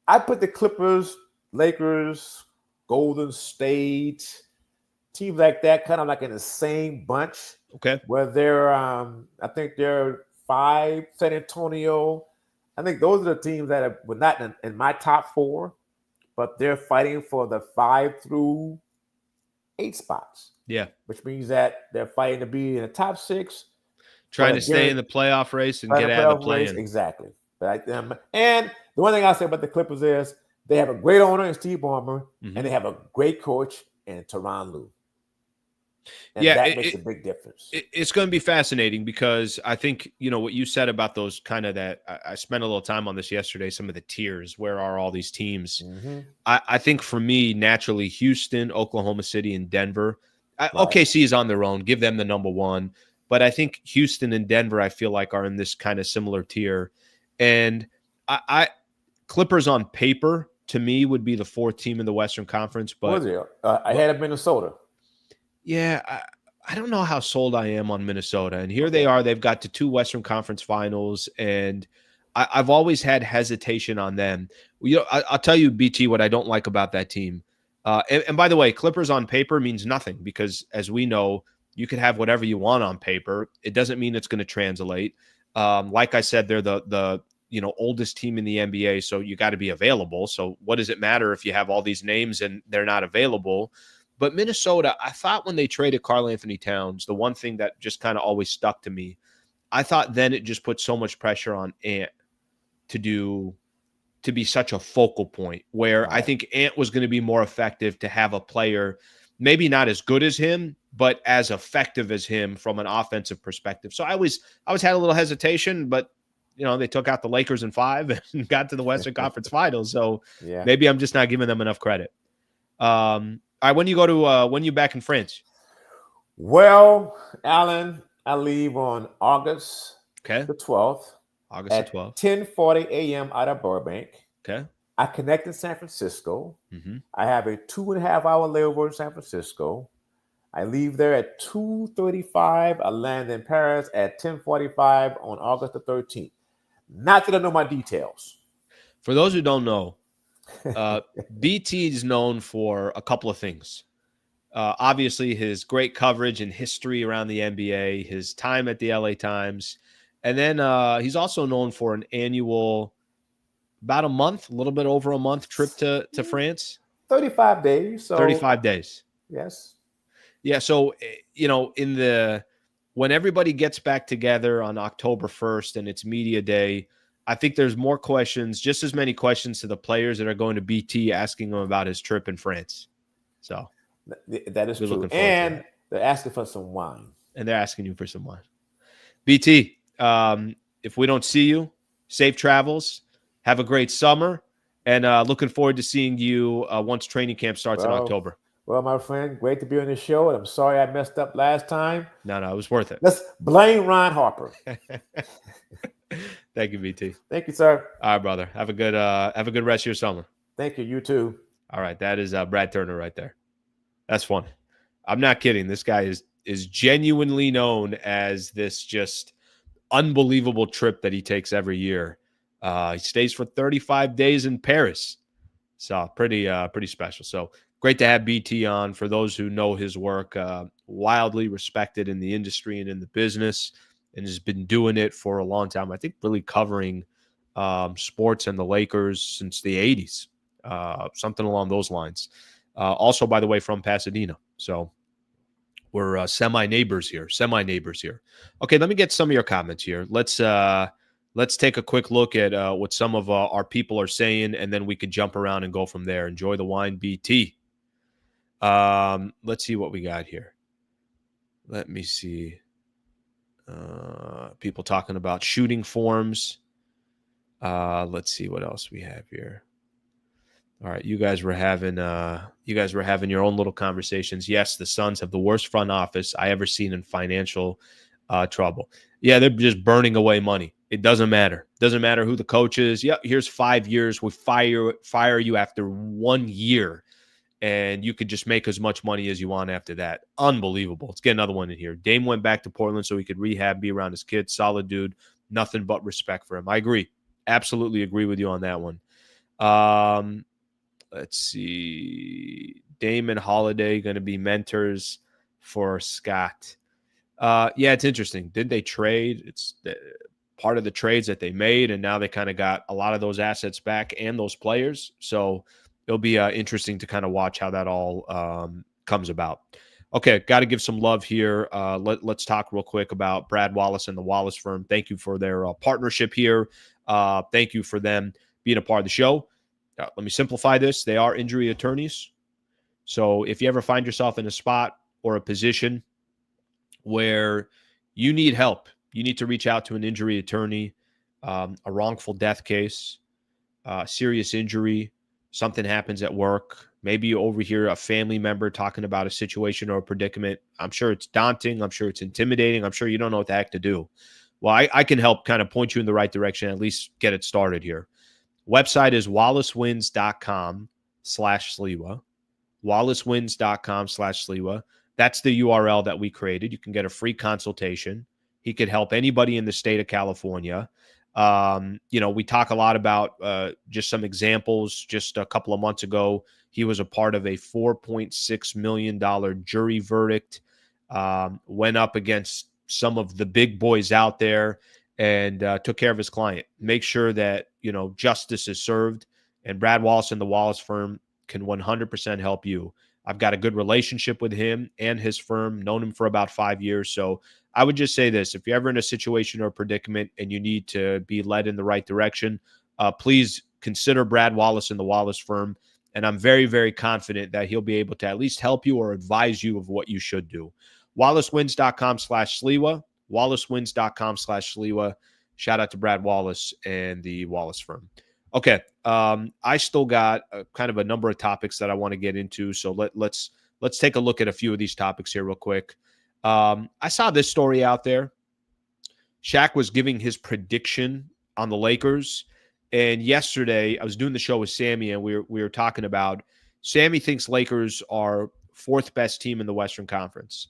I put the Clippers, Lakers, Golden State, teams like that kind of like in the same bunch. Okay. Where they're, I think they're 5, San Antonio. I think those are the teams that were not in my top 4, but they're fighting for the 5 through 8 spots. Yeah. Which means that they're fighting to be in the top 6. Trying to stay in the playoff race and get out of the play-in. Exactly. But and the one thing I'll say about the Clippers is they have a great owner in Steve Ballmer, and they have a great coach and Tyronn Lue. And Yeah, that makes a big difference. It's going to be fascinating because I think, what you said about those kind of that I spent a little time on this yesterday, some of the tiers, where are all these teams? Mm-hmm. I think for me, naturally, Houston, Oklahoma City, and Denver. Right. OKC is on their own. Give them the number one. But I think Houston and Denver, I feel like, are in this kind of similar tier. And I Clippers on paper, to me, would be the fourth team in the Western Conference. But I had Minnesota. Yeah, I don't know how sold I am on Minnesota. And here they are. They've got to 2 Western Conference finals. And I've always had hesitation on them. I'll tell you, BT, what I don't like about that team. And by the way, Clippers on paper means nothing because, as we know, you could have whatever you want on paper. It doesn't mean it's going to translate. Like I said, they're the oldest team in the NBA, so you got to be available. So what does it matter if you have all these names and they're not available? But Minnesota, I thought when they traded Karl Anthony Towns, the one thing that just kind of always stuck to me, I thought then it just put so much pressure on Ant to be such a focal point, where I think Ant was going to be more effective to have a player, maybe not as good as him, but as effective as him from an offensive perspective. So I always had a little hesitation, but they took out the Lakers in 5 and got to the Western Conference Finals. So maybe I'm just not giving them enough credit. All right, when you back in France? Well, Alan, I leave on August the 12th. August the 12th. 10:40 a.m. out of Burbank. Okay. I connect in San Francisco. Mm-hmm. I have a 2.5-hour layover in San Francisco. I leave there at 2:35. I land in Paris at 10:45 on August the 13th. Not that I know my details. For those who don't know, BT is known for a couple of things. Obviously, his great coverage and history around the NBA, his time at the LA Times, and then he's also known for an annual, about a little bit over a month trip to France. 35 days. So 35 days. Yes. Yeah. So, when everybody gets back together on October 1st and it's media day, I think there's more questions, just as many questions to the players that are going to BT asking him about his trip in France. So that is true. And they're asking for some wine. And they're asking you for some wine. BT, if we don't see you, safe travels. Have a great summer. And looking forward to seeing you once training camp starts in October. Well, my friend, great to be on the show. And I'm sorry I messed up last time. No, it was worth it. Let's blame Ron Harper. Thank you, BT. Thank you, sir. All right, brother. Have a good rest of your summer. Thank you. You too. All right. That is Brad Turner right there. That's funny. I'm not kidding. This guy is genuinely known as this just unbelievable trip that he takes every year. He stays for 35 days in Paris. So pretty special. So great to have BT on. For those who know his work, wildly respected in the industry and in the business, and has been doing it for a long time. I think really covering sports and the Lakers since the 80s, something along those lines. Also, by the way, from Pasadena. So we're semi-neighbors here. Okay, let me get some of your comments here. Let's take a quick look at what some of our people are saying, and then we could jump around and go from there. Enjoy the wine, BT. Let's see what we got here. Let me see. People talking about shooting forms. Let's see what else we have here. All right, you guys were having your own little conversations. Yes, the Suns have the worst front office I ever seen in financial trouble. Yeah, they're just burning away money. It doesn't matter. Doesn't matter who the coach is. Yeah, here's 5 years. We fire you after 1 year, and you could just make as much money as you want after that. Unbelievable. Let's get another one in here. Dame went back to Portland so he could rehab, be around his kids. Solid dude. Nothing but respect for him. I agree. Absolutely agree with you on that one. Let's see. Dame and Holiday going to be mentors for Scott. Yeah, it's interesting. Did they trade? It's part of the trades that they made, and now they kind of got a lot of those assets back and those players. So it'll be interesting to kind of watch how that all comes about. Okay, got to give some love here. Let's talk real quick about Brad Wallace and the Wallace firm. Thank you for their partnership here. Thank you for them being a part of the show. Let me simplify this. They are injury attorneys. So if you ever find yourself in a spot or a position where you need help, you need to reach out to an injury attorney, a wrongful death case, serious injury, something happens at work. Maybe you overhear a family member talking about a situation or a predicament. I'm sure it's daunting. I'm sure it's intimidating. I'm sure you don't know what the heck to do. Well, I can help kind of point you in the right direction, at least get it started here. Website is wallacewins.com/Sliwa. wallacewins.com/Sliwa. That's the URL that we created. You can get a free consultation. He could help anybody in the state of California. We talk a lot about just some examples. Just a couple of months ago, he was a part of a $4.6 million jury verdict, went up against some of the big boys out there and took care of his client. Make sure that, justice is served, and Brad Wallace and the Wallace firm can 100% help you. I've got a good relationship with him and his firm, known him for about 5 years. So I would just say this: if you're ever in a situation or a predicament and you need to be led in the right direction, please consider Brad Wallace and the Wallace firm. And I'm very, very confident that he'll be able to at least help you or advise you of what you should do. wallacewins.com/Sliwa, wallacewins.com/Sliwa. Shout out to Brad Wallace and the Wallace firm. Okay. I still got kind of a number of topics that I want to get into. So let's take a look at a few of these topics here real quick. I saw this story out there. Shaq was giving his prediction on the Lakers. And yesterday I was doing the show with Sammy, and we were talking about Sammy thinks Lakers are fourth best team in the Western Conference.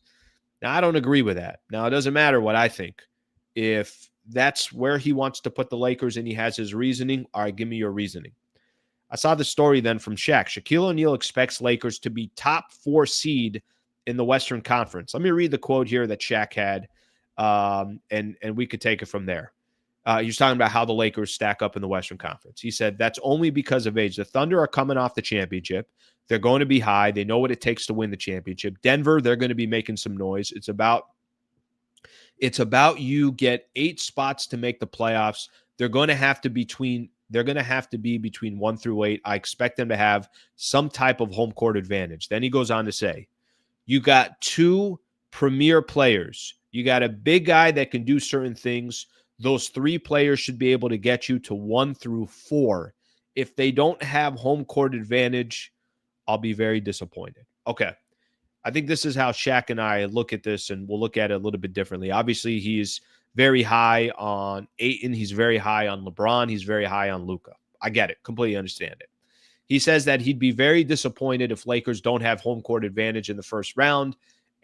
Now, I don't agree with that. Now, it doesn't matter what I think. If that's where he wants to put the Lakers and he has his reasoning, all right, give me your reasoning. I saw the story then from Shaq. Shaquille O'Neal expects Lakers to be top 4 seed in the Western Conference. Let me read the quote here that Shaq had, and we could take it from there. He was talking about how the Lakers stack up in the Western Conference. He said, that's only because of age. The Thunder are coming off the championship. They're going to be high. They know what it takes to win the championship. Denver, they're going to be making some noise. It's about you get 8 spots to make the playoffs. They're going to have to be between 1 through 8. I expect them to have some type of home court advantage. Then he goes on to say, you got 2 premier players. You got a big guy that can do certain things. Those 3 players should be able to get you to 1 through 4. If they don't have home court advantage, I'll be very disappointed. Okay. I think this is how Shaq and I look at this, and we'll look at it a little bit differently. Obviously, he's very high on Ayton. He's very high on LeBron. He's very high on Luka. I get it. Completely understand it. He says that he'd be very disappointed if Lakers don't have home court advantage in the first round.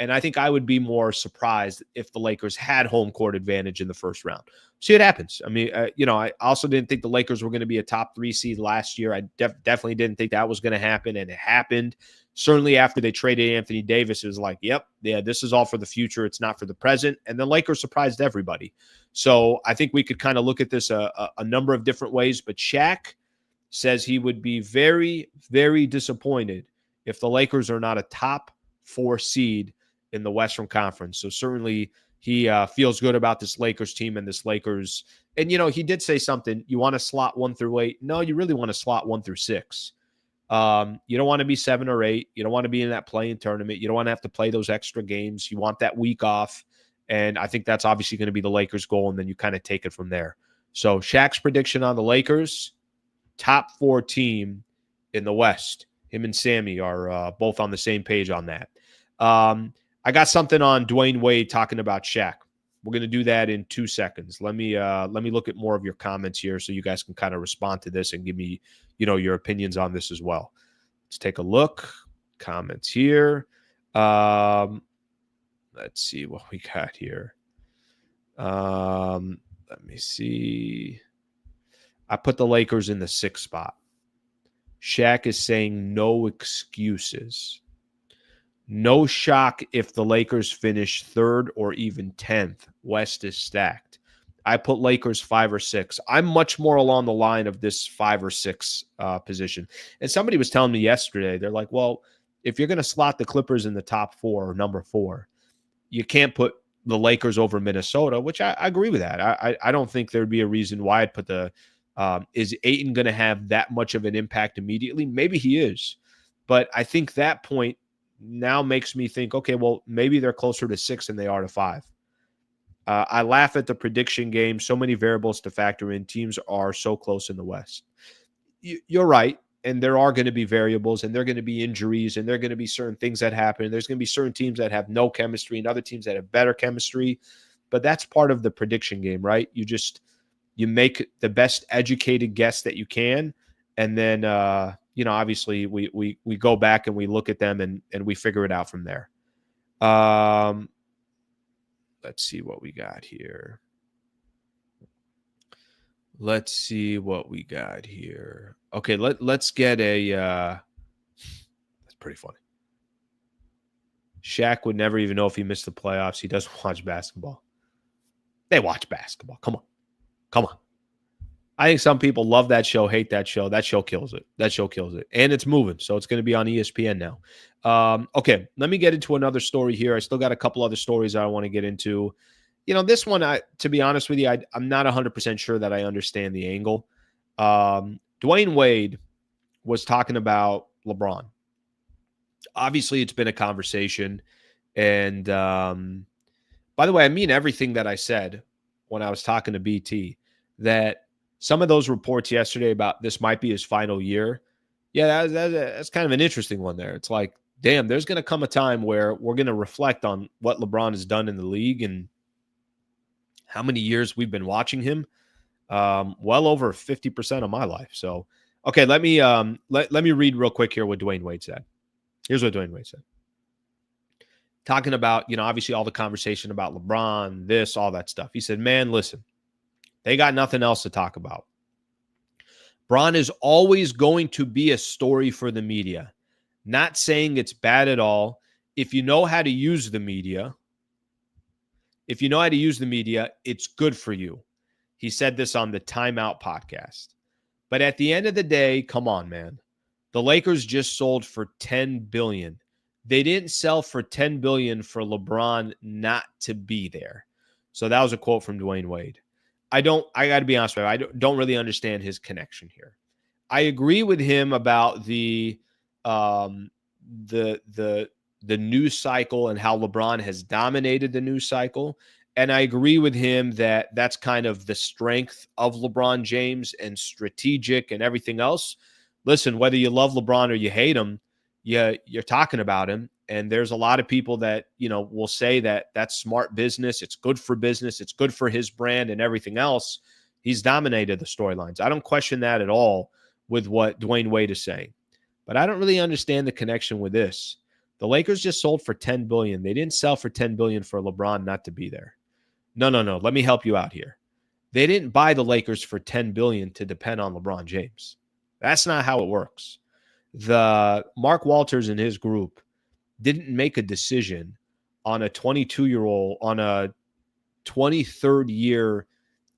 And I think I would be more surprised if the Lakers had home court advantage in the first round. See what happens. I mean, I also didn't think the Lakers were going to be a top 3 seed last year. I definitely didn't think that was going to happen, and it happened. Certainly after they traded Anthony Davis, it was like, yep, yeah, this is all for the future. It's not for the present. And the Lakers surprised everybody. So I think we could kind of look at this a number of different ways. But Shaq says he would be very, very disappointed if the Lakers are not a top 4 seed in the Western Conference. So certainly he feels good about this Lakers team and this Lakers. And, he did say something. You want to slot 1 through 8? No, you really want to slot 1 through 6. You don't want to be 7 or 8. You don't want to be in that play-in tournament. You don't want to have to play those extra games. You want that week off. And I think that's obviously going to be the Lakers' goal. And then you kind of take it from there. So Shaq's prediction on the Lakers, top 4 team in the West. Him and Sammy are both on the same page on that. I got something on Dwayne Wade talking about Shaq. We're going to do that in 2 seconds. Let me look at more of your comments here so you guys can kind of respond to this and give me, your opinions on this as well. Let's take a look. Comments here. Let's see what we got here. Let me see. I put the Lakers in the 6th spot. Shaq is saying no excuses. No shock if the Lakers finish 3rd or even 10th. West is stacked. I put Lakers 5 or 6. I'm much more along the line of this 5 or 6 position. And somebody was telling me yesterday, they're like, well, if you're going to slot the Clippers in the top 4 or number 4, you can't put the Lakers over Minnesota, which I agree with that. I don't think there'd be a reason why I'd put the is Ayton going to have that much of an impact immediately? Maybe he is. But I think that point now makes me think, okay, well, maybe they're closer to 6 than they are to 5. I laugh at the prediction game. So many variables to factor in. Teams are so close in the West. You're right. And there are going to be variables, and there are going to be injuries, and there are going to be certain things that happen. There's going to be certain teams that have no chemistry and other teams that have better chemistry. But that's part of the prediction game, right? You make the best educated guess that you can. And then, obviously we go back and we look at them and we figure it out from there. Let's see what we got here. Okay, let's get a that's pretty funny. Shaq would never even know if he missed the playoffs. He doesn't watch basketball. They watch basketball. Come on. I think some people love that show, hate that show. That show kills it. And it's moving, so it's going to be on ESPN now. Okay, let me get into another story here. I still got a couple other stories I want to get into. This one, to be honest with you, I'm not 100% sure that I understand the angle. Dwayne Wade was talking about LeBron. Obviously, it's been a conversation. And by the way, I mean everything that I said when I was talking to BT, that some of those reports yesterday about this might be his final year. Yeah, that's kind of an interesting one there. It's like, damn, there's going to come a time where we're going to reflect on what LeBron has done in the league and how many years we've been watching him. Well over 50% of my life. So, okay, let me read real quick here what Dwayne Wade said. Here's what Dwayne Wade said. Talking about, obviously all the conversation about LeBron, this, all that stuff. He said, man, listen, they got nothing else to talk about. Bron is always going to be a story for the media. Not saying it's bad at all. If you know how to use the media, it's good for you. He said this on the Timeout podcast. But at the end of the day, come on, man. The Lakers just sold for $10 billion. They didn't sell for $10 billion for LeBron not to be there. So that was a quote from Dwayne Wade. I got to be honest with you, I don't really understand his connection here. I agree with him about the news cycle and how LeBron has dominated the news cycle. And I agree with him that that's kind of the strength of LeBron James and strategic and everything else. Listen, whether you love LeBron or you hate him, you're talking about him. And there's a lot of people that, will say that that's smart business. It's good for business. It's good for his brand and everything else. He's dominated the storylines. I don't question that at all with what Dwayne Wade is saying. But I don't really understand the connection with this. The Lakers just sold for $10 billion. They didn't sell for $10 billion for LeBron not to be there. No. Let me help you out here. They didn't buy the Lakers for $10 billion to depend on LeBron James. That's not how it works. The Mark Walters and his group didn't make a decision on a 22-year-old, on a 23rd year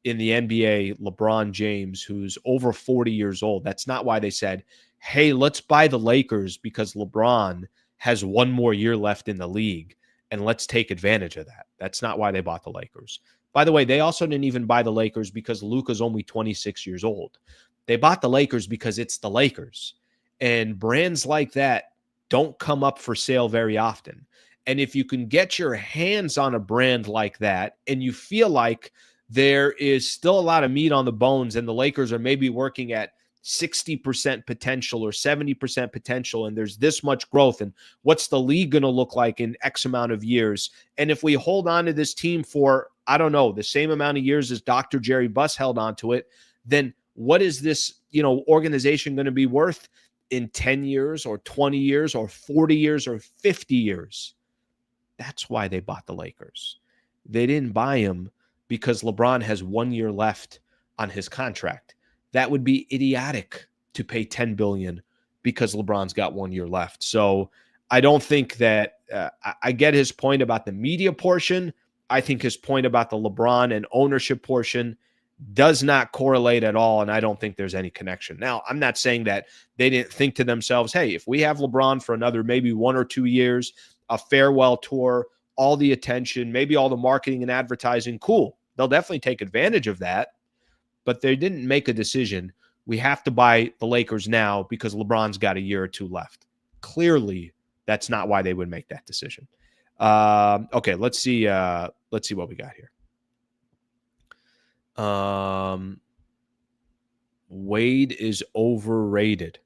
in the NBA, LeBron James, who's over 40 years old. That's not why they said, hey, let's buy the Lakers because LeBron has one more year left in the league, and let's take advantage of that. That's not why they bought the Lakers. By the way, they also didn't even buy the Lakers because Luka's only 26 years old. They bought the Lakers because it's the Lakers. And brands like that don't come up for sale very often. And if you can get your hands on a brand like that and you feel like there is still a lot of meat on the bones and the Lakers are maybe working at 60% potential or 70% potential, and there's this much growth, and what's the league going to look like in X amount of years? And if we hold on to this team for, I don't know, the same amount of years as Dr. Jerry Buss held on to it, then what is this, organization going to be worth in 10 years or 20 years or 40 years or 50 years? That's why they bought the Lakers. They didn't buy him because LeBron has 1 year left on his contract. That would be idiotic to pay $10 billion because LeBron's got 1 year left. So I don't think that I get his point about the media portion. I think his point about the LeBron and ownership portion does not correlate at all, and I don't think there's any connection. Now, I'm not saying that they didn't think to themselves, hey, if we have LeBron for another maybe 1 or 2 years, a farewell tour, all the attention, maybe all the marketing and advertising, cool. They'll definitely take advantage of that. But they didn't make a decision. We have to buy the Lakers now because LeBron's got a year or two left. clearly that's not why they would make that decision. Okay, let's see what we got here. Wade is overrated.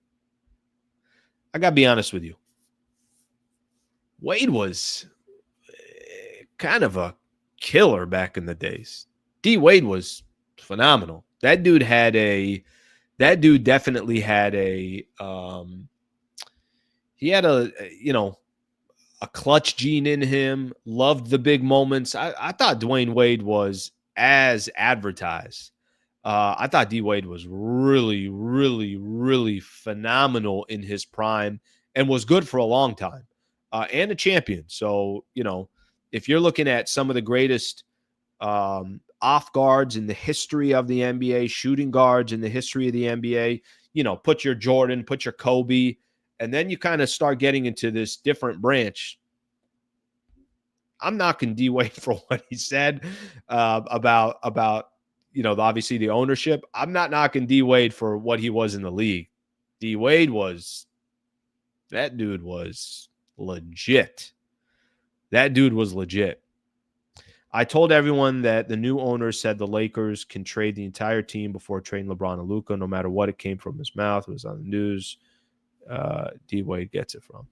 I got to be honest with you. Wade was kind of a killer back in the days. D Wade was phenomenal. That dude definitely had a he had a clutch gene in him, loved the big moments. I thought Dwayne Wade was as advertised. I thought D Wade was really, really, really phenomenal in his prime and was good for a long time and a champion. So, if you're looking at some of the greatest off guards in the history of the NBA, shooting guards in the history of the NBA, put your Jordan, put your Kobe, and then you kind of start getting into this different branch. I'm knocking D Wade for what he said about obviously the ownership. I'm not knocking D Wade for what he was in the league. D Wade that dude was legit. That dude was legit. I told everyone that the new owner said the Lakers can trade the entire team before trading LeBron and Luka, no matter what it came from his mouth. It was on the news. D Wade gets it from.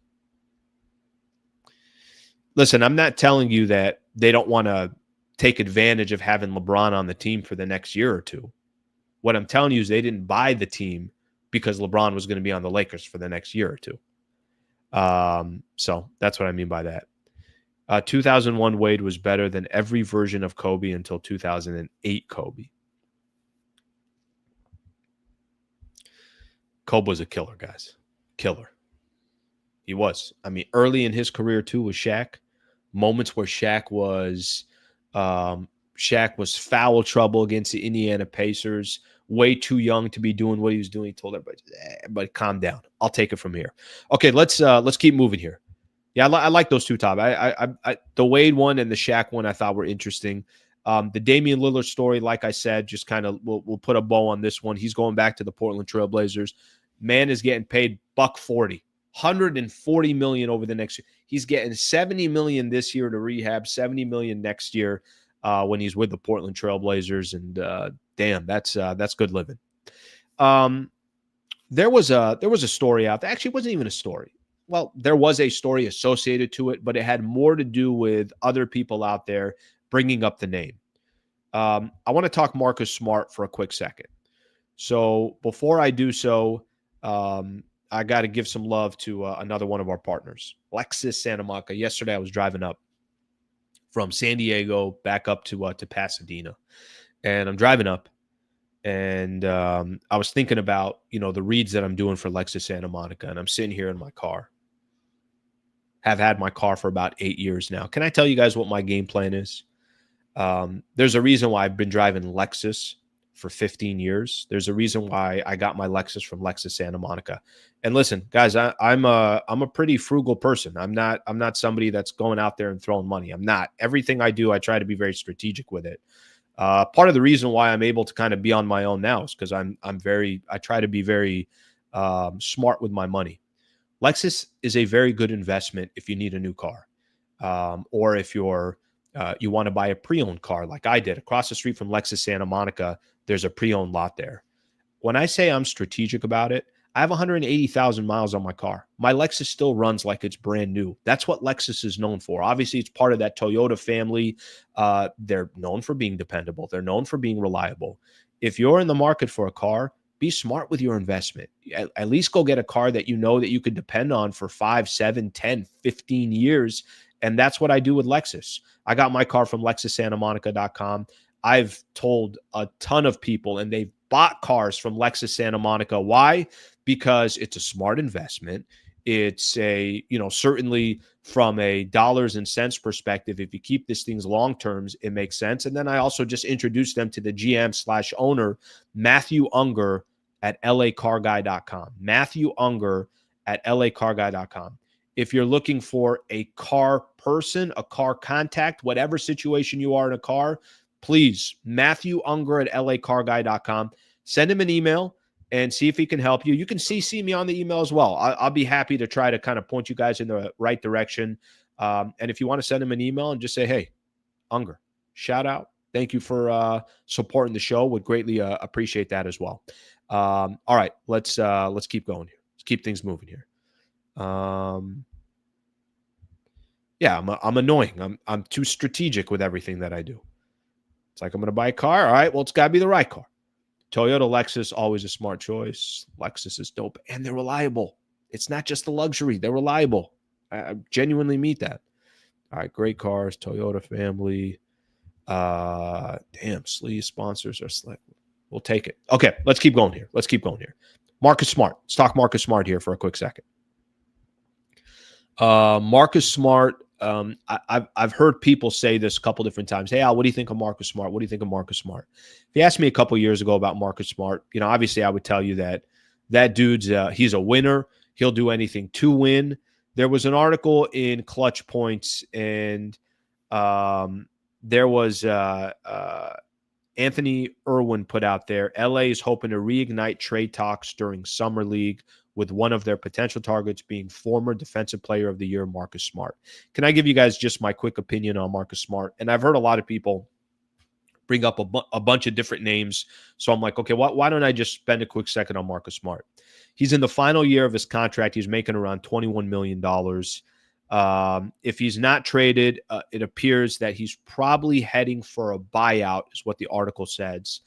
Listen, I'm not telling you that they don't want to take advantage of having LeBron on the team for the next year or two. What I'm telling you is they didn't buy the team because LeBron was going to be on the Lakers for the next year or two. So that's what I mean by that. 2001 Wade was better than every version of Kobe until 2008 Kobe. Kobe was a killer, guys. Killer. He was. I mean, early in his career too with Shaq. Moments where Shaq was foul trouble against the Indiana Pacers. Way too young to be doing what he was doing. He told everybody, calm down. I'll take it from here. Okay, let's keep moving here. Yeah, I like those two top. The Wade one and the Shaq one I thought were interesting. The Damian Lillard story, like I said, just kind of we'll put a bow on this one. He's going back to the Portland Trail Blazers. Man is getting paid $140, $140 million over the next year. He's getting $70 million this year to rehab, $70 million next year when he's with the Portland Trail Blazers. And damn, that's good living. There was a story out there. Actually, it wasn't even a story. Well, there was a story associated to it, but it had more to do with other people out there bringing up the name. I want to talk Marcus Smart for a quick second. So before I do so, I got to give some love to another one of our partners, Lexus Santa Monica. Yesterday, I was driving up from San Diego back up to Pasadena, and I'm driving up, and I was thinking about the reads that I'm doing for Lexus Santa Monica, and I'm sitting here in my car. Have had my car for about 8 years now. Can I tell you guys what my game plan is? There's a reason why I've been driving Lexus for 15 years. There's a reason why I got my Lexus from Lexus Santa Monica. And listen, guys, I'm a pretty frugal person. I'm not somebody that's going out there and throwing money. I'm not. Everything I do, I try to be very strategic with it. Part of the reason why I'm able to kind of be on my own now is because I try to be very smart with my money. Lexus is a very good investment if you need a new car, or if you want to buy a pre-owned car like I did. Across the street from Lexus Santa Monica, there's a pre-owned lot there. When I say I'm strategic about it, I have 180,000 miles on my car. My Lexus still runs like it's brand new. That's what Lexus is known for. Obviously, it's part of that Toyota family. They're known for being dependable. They're known for being reliable. If you're in the market for a car, be smart with your investment. At least go get a car that you know that you can depend on for 5, 7, 10, 15 years. And that's what I do with Lexus. I got my car from LexusSantaMonica.com. I've told a ton of people, and they've bought cars from Lexus Santa Monica. Why? Because it's a smart investment. It's certainly from a dollars and cents perspective, if you keep these things long terms, it makes sense. And then I also just introduced them to the GM/owner, Matthew Unger at LACarGuy.com. Matthew Unger at LACarGuy.com. If you're looking for a car person, a car contact, whatever situation you are in a car, please, Matthew Unger at LACarGuy.com. Send him an email and see if he can help you. You can CC me on the email as well. I'll be happy to try to kind of point you guys in the right direction. And if you want to send him an email and just say, hey, Unger, shout out. Thank you for supporting the show. Would greatly appreciate that as well. All right, let's keep going here. Let's keep things moving here. Yeah, I'm annoying. I'm too strategic with everything that I do. It's like I'm going to buy a car. All right, well, it's got to be the right car. Toyota, Lexus, always a smart choice. Lexus is dope, and they're reliable. It's not just the luxury. They're reliable. I genuinely mean that. All right, great cars, Toyota family. Damn, Sliwa sponsors are slick. We'll take it. Okay, let's keep going here. Marcus Smart. Let's talk Marcus Smart here for a quick second. Marcus Smart, I've heard people say this a couple different times. Hey, Al, what do you think of Marcus Smart? What do you think of Marcus Smart? If you asked me a couple years ago about Marcus Smart, obviously I would tell you that dude's he's a winner. He'll do anything to win. There was an article in Clutch Points, and there was Anthony Irwin put out there. LA is hoping to reignite trade talks during Summer League, with one of their potential targets being former Defensive Player of the Year, Marcus Smart. Can I give you guys just my quick opinion on Marcus Smart? And I've heard a lot of people bring up a bunch of different names. So I'm like, okay, why don't I just spend a quick second on Marcus Smart? He's in the final year of his contract. He's making around $21 million. If he's not traded, it appears that he's probably heading for a buyout, is what the article says.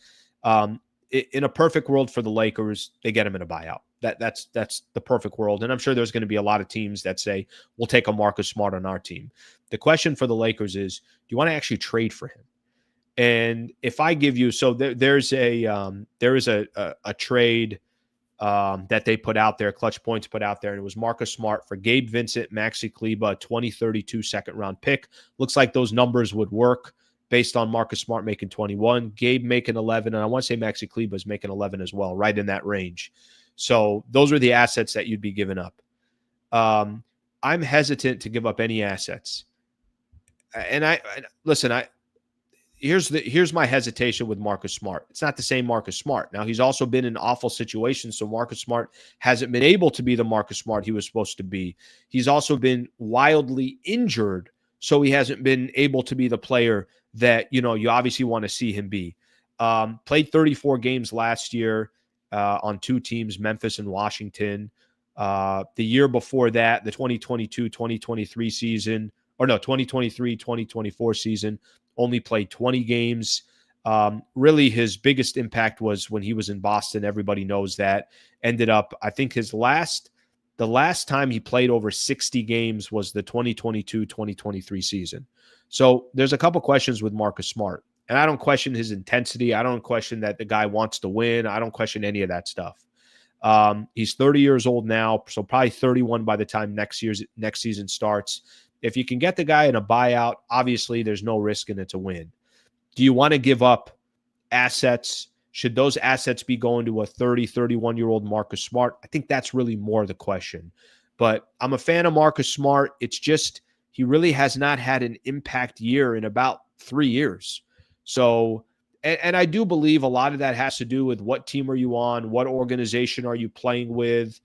In a perfect world for the Lakers, they get him in a buyout. That's the perfect world. And I'm sure there's going to be a lot of teams that say, we'll take a Marcus Smart on our team. The question for the Lakers is, do you want to actually trade for him? And if I give you, so there is a trade that they put out there, Clutch Points put out there, and it was Marcus Smart for Gabe Vincent, Maxi Kleber, a 2032 second-round pick. Looks like those numbers would work based on Marcus Smart making 21, Gabe making 11, and I want to say Maxi Kleber is making 11 as well, right in that range. So those are the assets that you'd be giving up. I'm hesitant to give up any assets. And here's my hesitation with Marcus Smart. It's not the same Marcus Smart. Now, he's also been in awful situations, so Marcus Smart hasn't been able to be the Marcus Smart he was supposed to be. He's also been wildly injured, so he hasn't been able to be the player that, you obviously want to see him be. Played 34 games last year on two teams, Memphis and Washington. The year before that, the 2022-2023 season, 2023-2024 season, only played 20 games. Really, his biggest impact was when he was in Boston. Everybody knows that. Ended up, I think the last time he played over 60 games was the 2022-2023 season. So there's a couple questions with Marcus Smart. And I don't question his intensity. I don't question that the guy wants to win. I don't question any of that stuff. He's 30 years old now, so probably 31 by the time next season starts. If you can get the guy in a buyout, obviously there's no risk and it's a win. Do you want to give up assets? Should those assets be going to a 30, 31-year-old Marcus Smart? I think that's really more the question. But I'm a fan of Marcus Smart. It's just he really has not had an impact year in about 3 years. So, and I do believe a lot of that has to do with what team are you on? What organization are you playing with?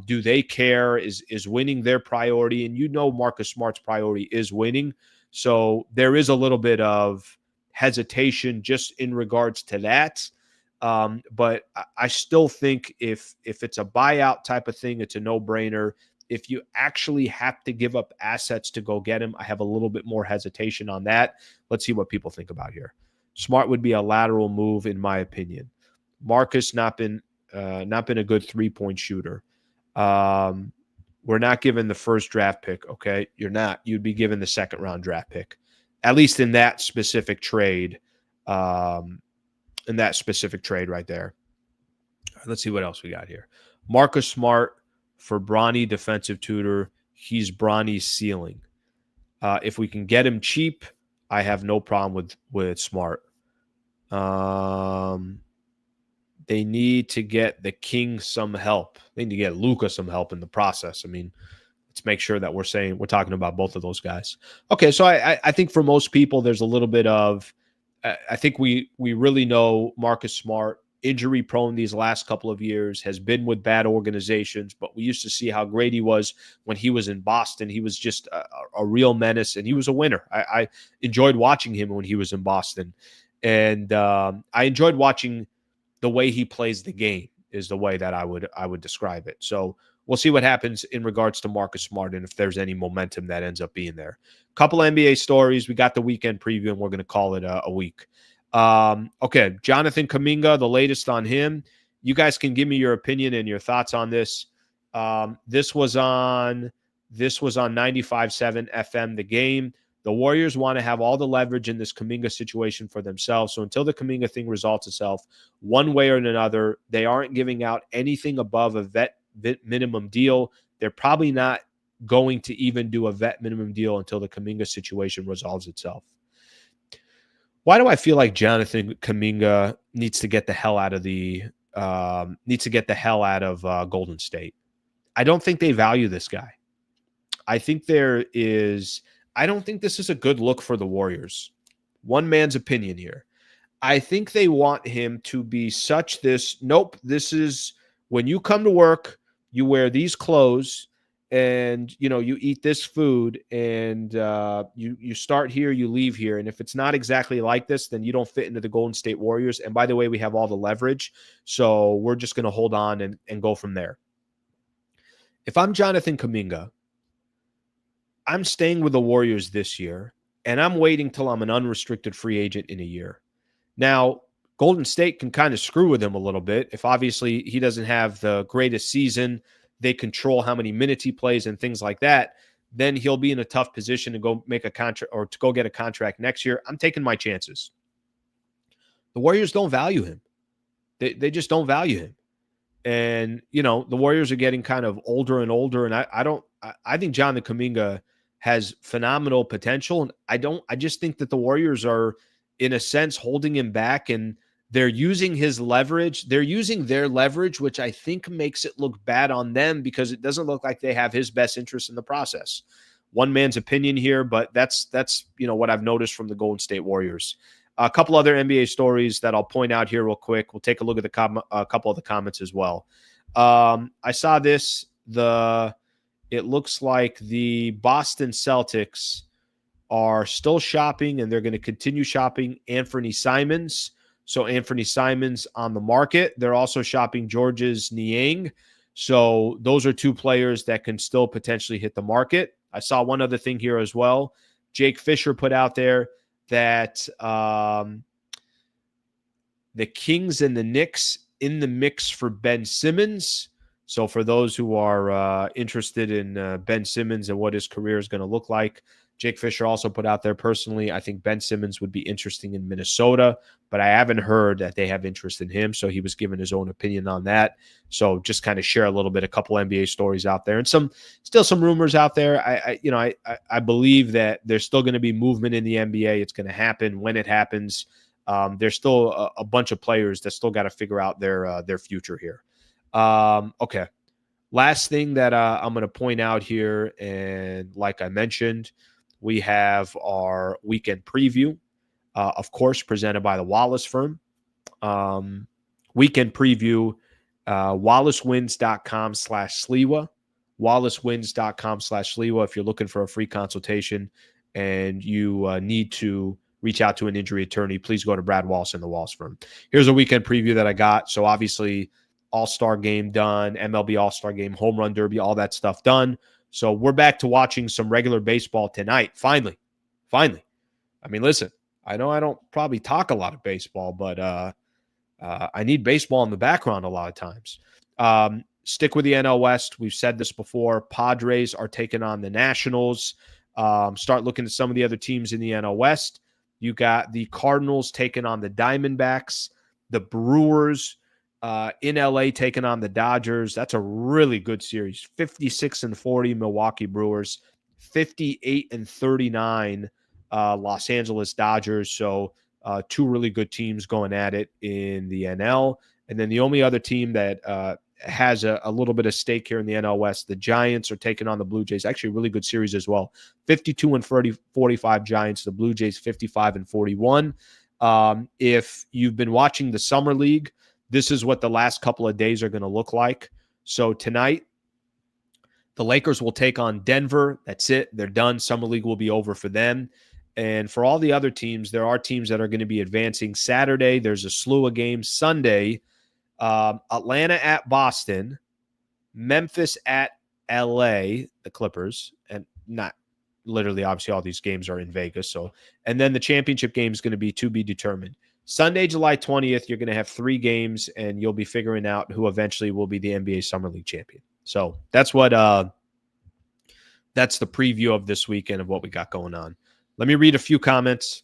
Do they care? Is winning their priority? And Marcus Smart's priority is winning. So there is a little bit of hesitation just in regards to that. But I still think if it's a buyout type of thing, it's a no-brainer. If you actually have to give up assets to go get him, I have a little bit more hesitation on that. Let's see what people think about here. Smart would be a lateral move, in my opinion. Marcus not been a good three-point shooter. We're not given the first draft pick, okay? You're not. You'd be given the second-round draft pick, at least in that specific trade. Right there. Let's see what else we got here. Marcus Smart for Bronny defensive tutor. He's Bronny's ceiling. If we can get him cheap, I have no problem with Smart. They need to get the King some help. They need to get Luka some help in the process. I mean, let's make sure that we're talking about both of those guys. Okay, so I think for most people, there's a little bit of, I think we really know Marcus Smart injury prone these last couple of years, has been with bad organizations, but we used to see how great he was when he was in Boston. He was just a real menace, and he was a winner. I enjoyed watching him when he was in Boston, and I enjoyed watching the way he plays the game is the way that I would describe it. So we'll see what happens in regards to Marcus Smart and if there's any momentum that ends up being there. Couple NBA stories. We got the weekend preview, and we're going to call it a week. Okay, Jonathan Kuminga, the latest on him. You guys can give me your opinion and your thoughts on this. This was on 95.7 FM, The Game. The Warriors want to have all the leverage in this Kuminga situation for themselves. So until the Kuminga thing resolves itself, one way or another, they aren't giving out anything above a vet minimum deal. They're probably not going to even do a vet minimum deal until the Kuminga situation resolves itself. Why do I feel like Jonathan Kuminga needs to get the hell out of Golden State? I don't think they value this guy. I think I don't think this is a good look for the Warriors. One man's opinion here. I think they want him to be nope, this is when you come to work, you wear these clothes, and you eat this food, and you start here, you leave here. And if it's not exactly like this, then you don't fit into the Golden State Warriors. And by the way, we have all the leverage, so we're just going to hold on and go from there. If I'm Jonathan Kuminga, I'm staying with the Warriors this year, and I'm waiting till I'm an unrestricted free agent in a year. Now, Golden State can kind of screw with him a little bit. If obviously he doesn't have the greatest season, they control how many minutes he plays and things like that, then he'll be in a tough position to go make a contract or to go get a contract next year. I'm taking my chances. The Warriors don't value him. They just don't value him. And, the Warriors are getting kind of older and older. And I think Jonathan Kuminga has phenomenal potential. And I just think that the Warriors are, in a sense, holding him back, and they're using his leverage. They're using their leverage, which I think makes it look bad on them because it doesn't look like they have his best interest in the process. One man's opinion here, but that's what I've noticed from the Golden State Warriors. A couple other NBA stories that I'll point out here real quick. We'll take a look at a couple of the comments as well. I saw this. It looks like the Boston Celtics are still shopping, and they're going to continue shopping Anthony Simons. So Anthony Simons on the market. They're also shopping Georges Niang. So those are two players that can still potentially hit the market. I saw one other thing here as well. Jake Fisher put out there that the Kings and the Knicks in the mix for Ben Simmons. So for those who are interested in Ben Simmons and what his career is going to look like, Jake Fisher also put out there, personally, I think Ben Simmons would be interesting in Minnesota, but I haven't heard that they have interest in him. So he was giving his own opinion on that. So just kind of share a couple NBA stories out there, and still some rumors out there. I believe that there's still going to be movement in the NBA. It's going to happen when it happens. There's still a bunch of players that still got to figure out their future here. Okay. Last thing that I'm going to point out here, and like I mentioned, we have our weekend preview, of course, presented by the Wallace firm. Weekend preview, wallacewins.com/Sliwa, wallacewins.com/Sliwa. If you're looking for a free consultation and you need to reach out to an injury attorney, please go to Brad Wallace and the Wallace firm. Here's a weekend preview that I got. So obviously, All-Star game done, MLB All-Star game, home run derby, all that stuff done. So we're back to watching some regular baseball tonight. Finally. I mean, listen, I know I don't probably talk a lot of baseball, but I need baseball in the background a lot of times. Stick with the NL West. We've said this before. Padres are taking on the Nationals. Start looking at some of the other teams in the NL West. You got the Cardinals taking on the Diamondbacks, the Brewers in LA taking on the Dodgers. That's a really good series. 56-40 Milwaukee Brewers, 58-39 Los Angeles Dodgers. So two really good teams going at it in the NL. And then the only other team that has a little bit of stake here in the NL West, the Giants are taking on the Blue Jays. Actually, a really good series as well. 52-45 Giants, the Blue Jays 55-41. If you've been watching the Summer League, this is what the last couple of days are going to look like. So tonight, the Lakers will take on Denver. That's it. They're done. Summer League will be over for them. And for all the other teams, there are teams that are going to be advancing. Saturday, there's a slew of games. Sunday, Atlanta at Boston, Memphis at LA, the Clippers, and not literally, obviously, all these games are in Vegas. So, and then the championship game is going to be to be determined. Sunday, July 20th, you're going to have 3 games, and you'll be figuring out who eventually will be the NBA Summer League champion. So that's what that's the preview of this weekend of what we got going on. Let me read a few comments,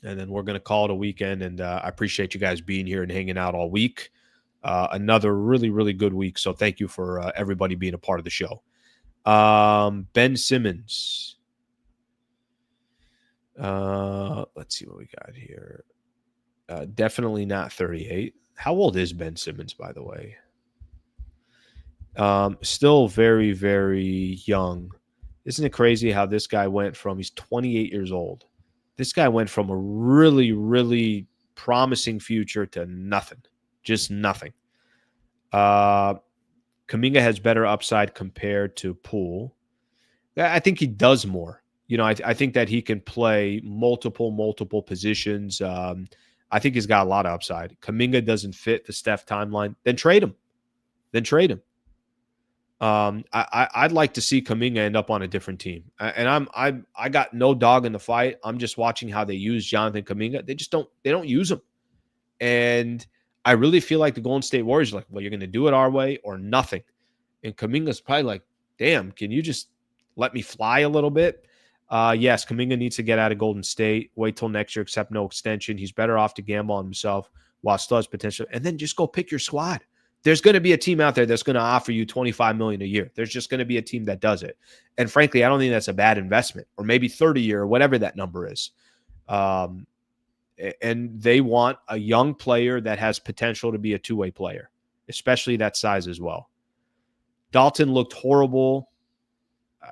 and then we're going to call it a weekend. And I appreciate you guys being here and hanging out all week. Another really, really good week. So thank you for everybody being a part of the show. Ben Simmons. Let's see what we got here. Definitely not 38. How old is Ben Simmons, by the way? Still very, very young. Isn't it crazy how this guy went from, he's 28 years old. This guy went from a really, really promising future to nothing. Just nothing. Kuminga has better upside compared to Poole. I think he does more. You know, I think that he can play multiple positions. I think he's got a lot of upside. Kuminga doesn't fit the Steph timeline. Then trade him. I'd like to see Kuminga end up on a different team. And I got no dog in the fight. I'm just watching how they use Jonathan Kuminga. They don't use him. And I really feel like the Golden State Warriors are like, well, you're going to do it our way or nothing. And Kuminga's probably like, damn, can you just let me fly a little bit? Yes, Kuminga needs to get out of Golden State. Wait till next year, accept no extension. He's better off to gamble on himself while still has potential. And then just go pick your squad. There's going to be a team out there that's going to offer you $25 million a year. There's just going to be a team that does it. And frankly, I don't think that's a bad investment, or maybe 30 a year or whatever that number is. And they want a young player that has potential to be a two-way player, especially that size as well. Dalton looked horrible.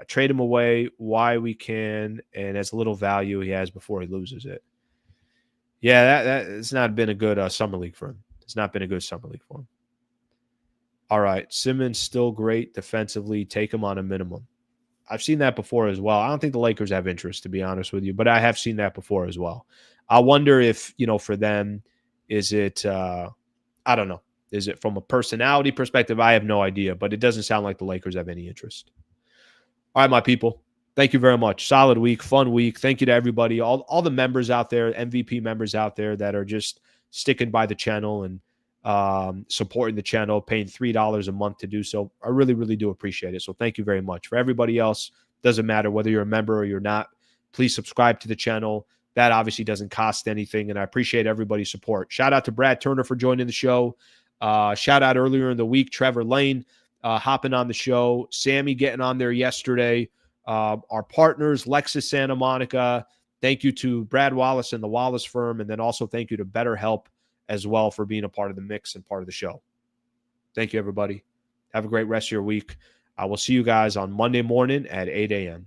Trade him away while we can, and as little value he has before he loses it. Yeah, that it's not been a good summer league for him. It's not been a good summer league for him. All right, Simmons still great defensively. Take him on a minimum. I've seen that before as well. I don't think the Lakers have interest, to be honest with you, but I have seen that before as well. I wonder if, for them, is it, I don't know. Is it from a personality perspective? I have no idea, but it doesn't sound like the Lakers have any interest. All right, my people. Thank you very much. Solid week, fun week. Thank you to everybody, all the members out there, MVP members out there that are just sticking by the channel and supporting the channel, paying $3 a month to do so. I really, really do appreciate it. So thank you very much. For everybody else, doesn't matter whether you're a member or you're not, please subscribe to the channel. That obviously doesn't cost anything, and I appreciate everybody's support. Shout out to Brad Turner for joining the show. Shout out earlier in the week, Trevor Lane hopping on the show, Sammy getting on there yesterday. Our partners, Lexus Santa Monica. Thank you to Brad Wallace and the Wallace firm, and then also thank you to BetterHelp as well for being a part of the mix and part of the show. Thank you, everybody. Have a great rest of your week. I will see you guys on Monday morning at 8 a.m.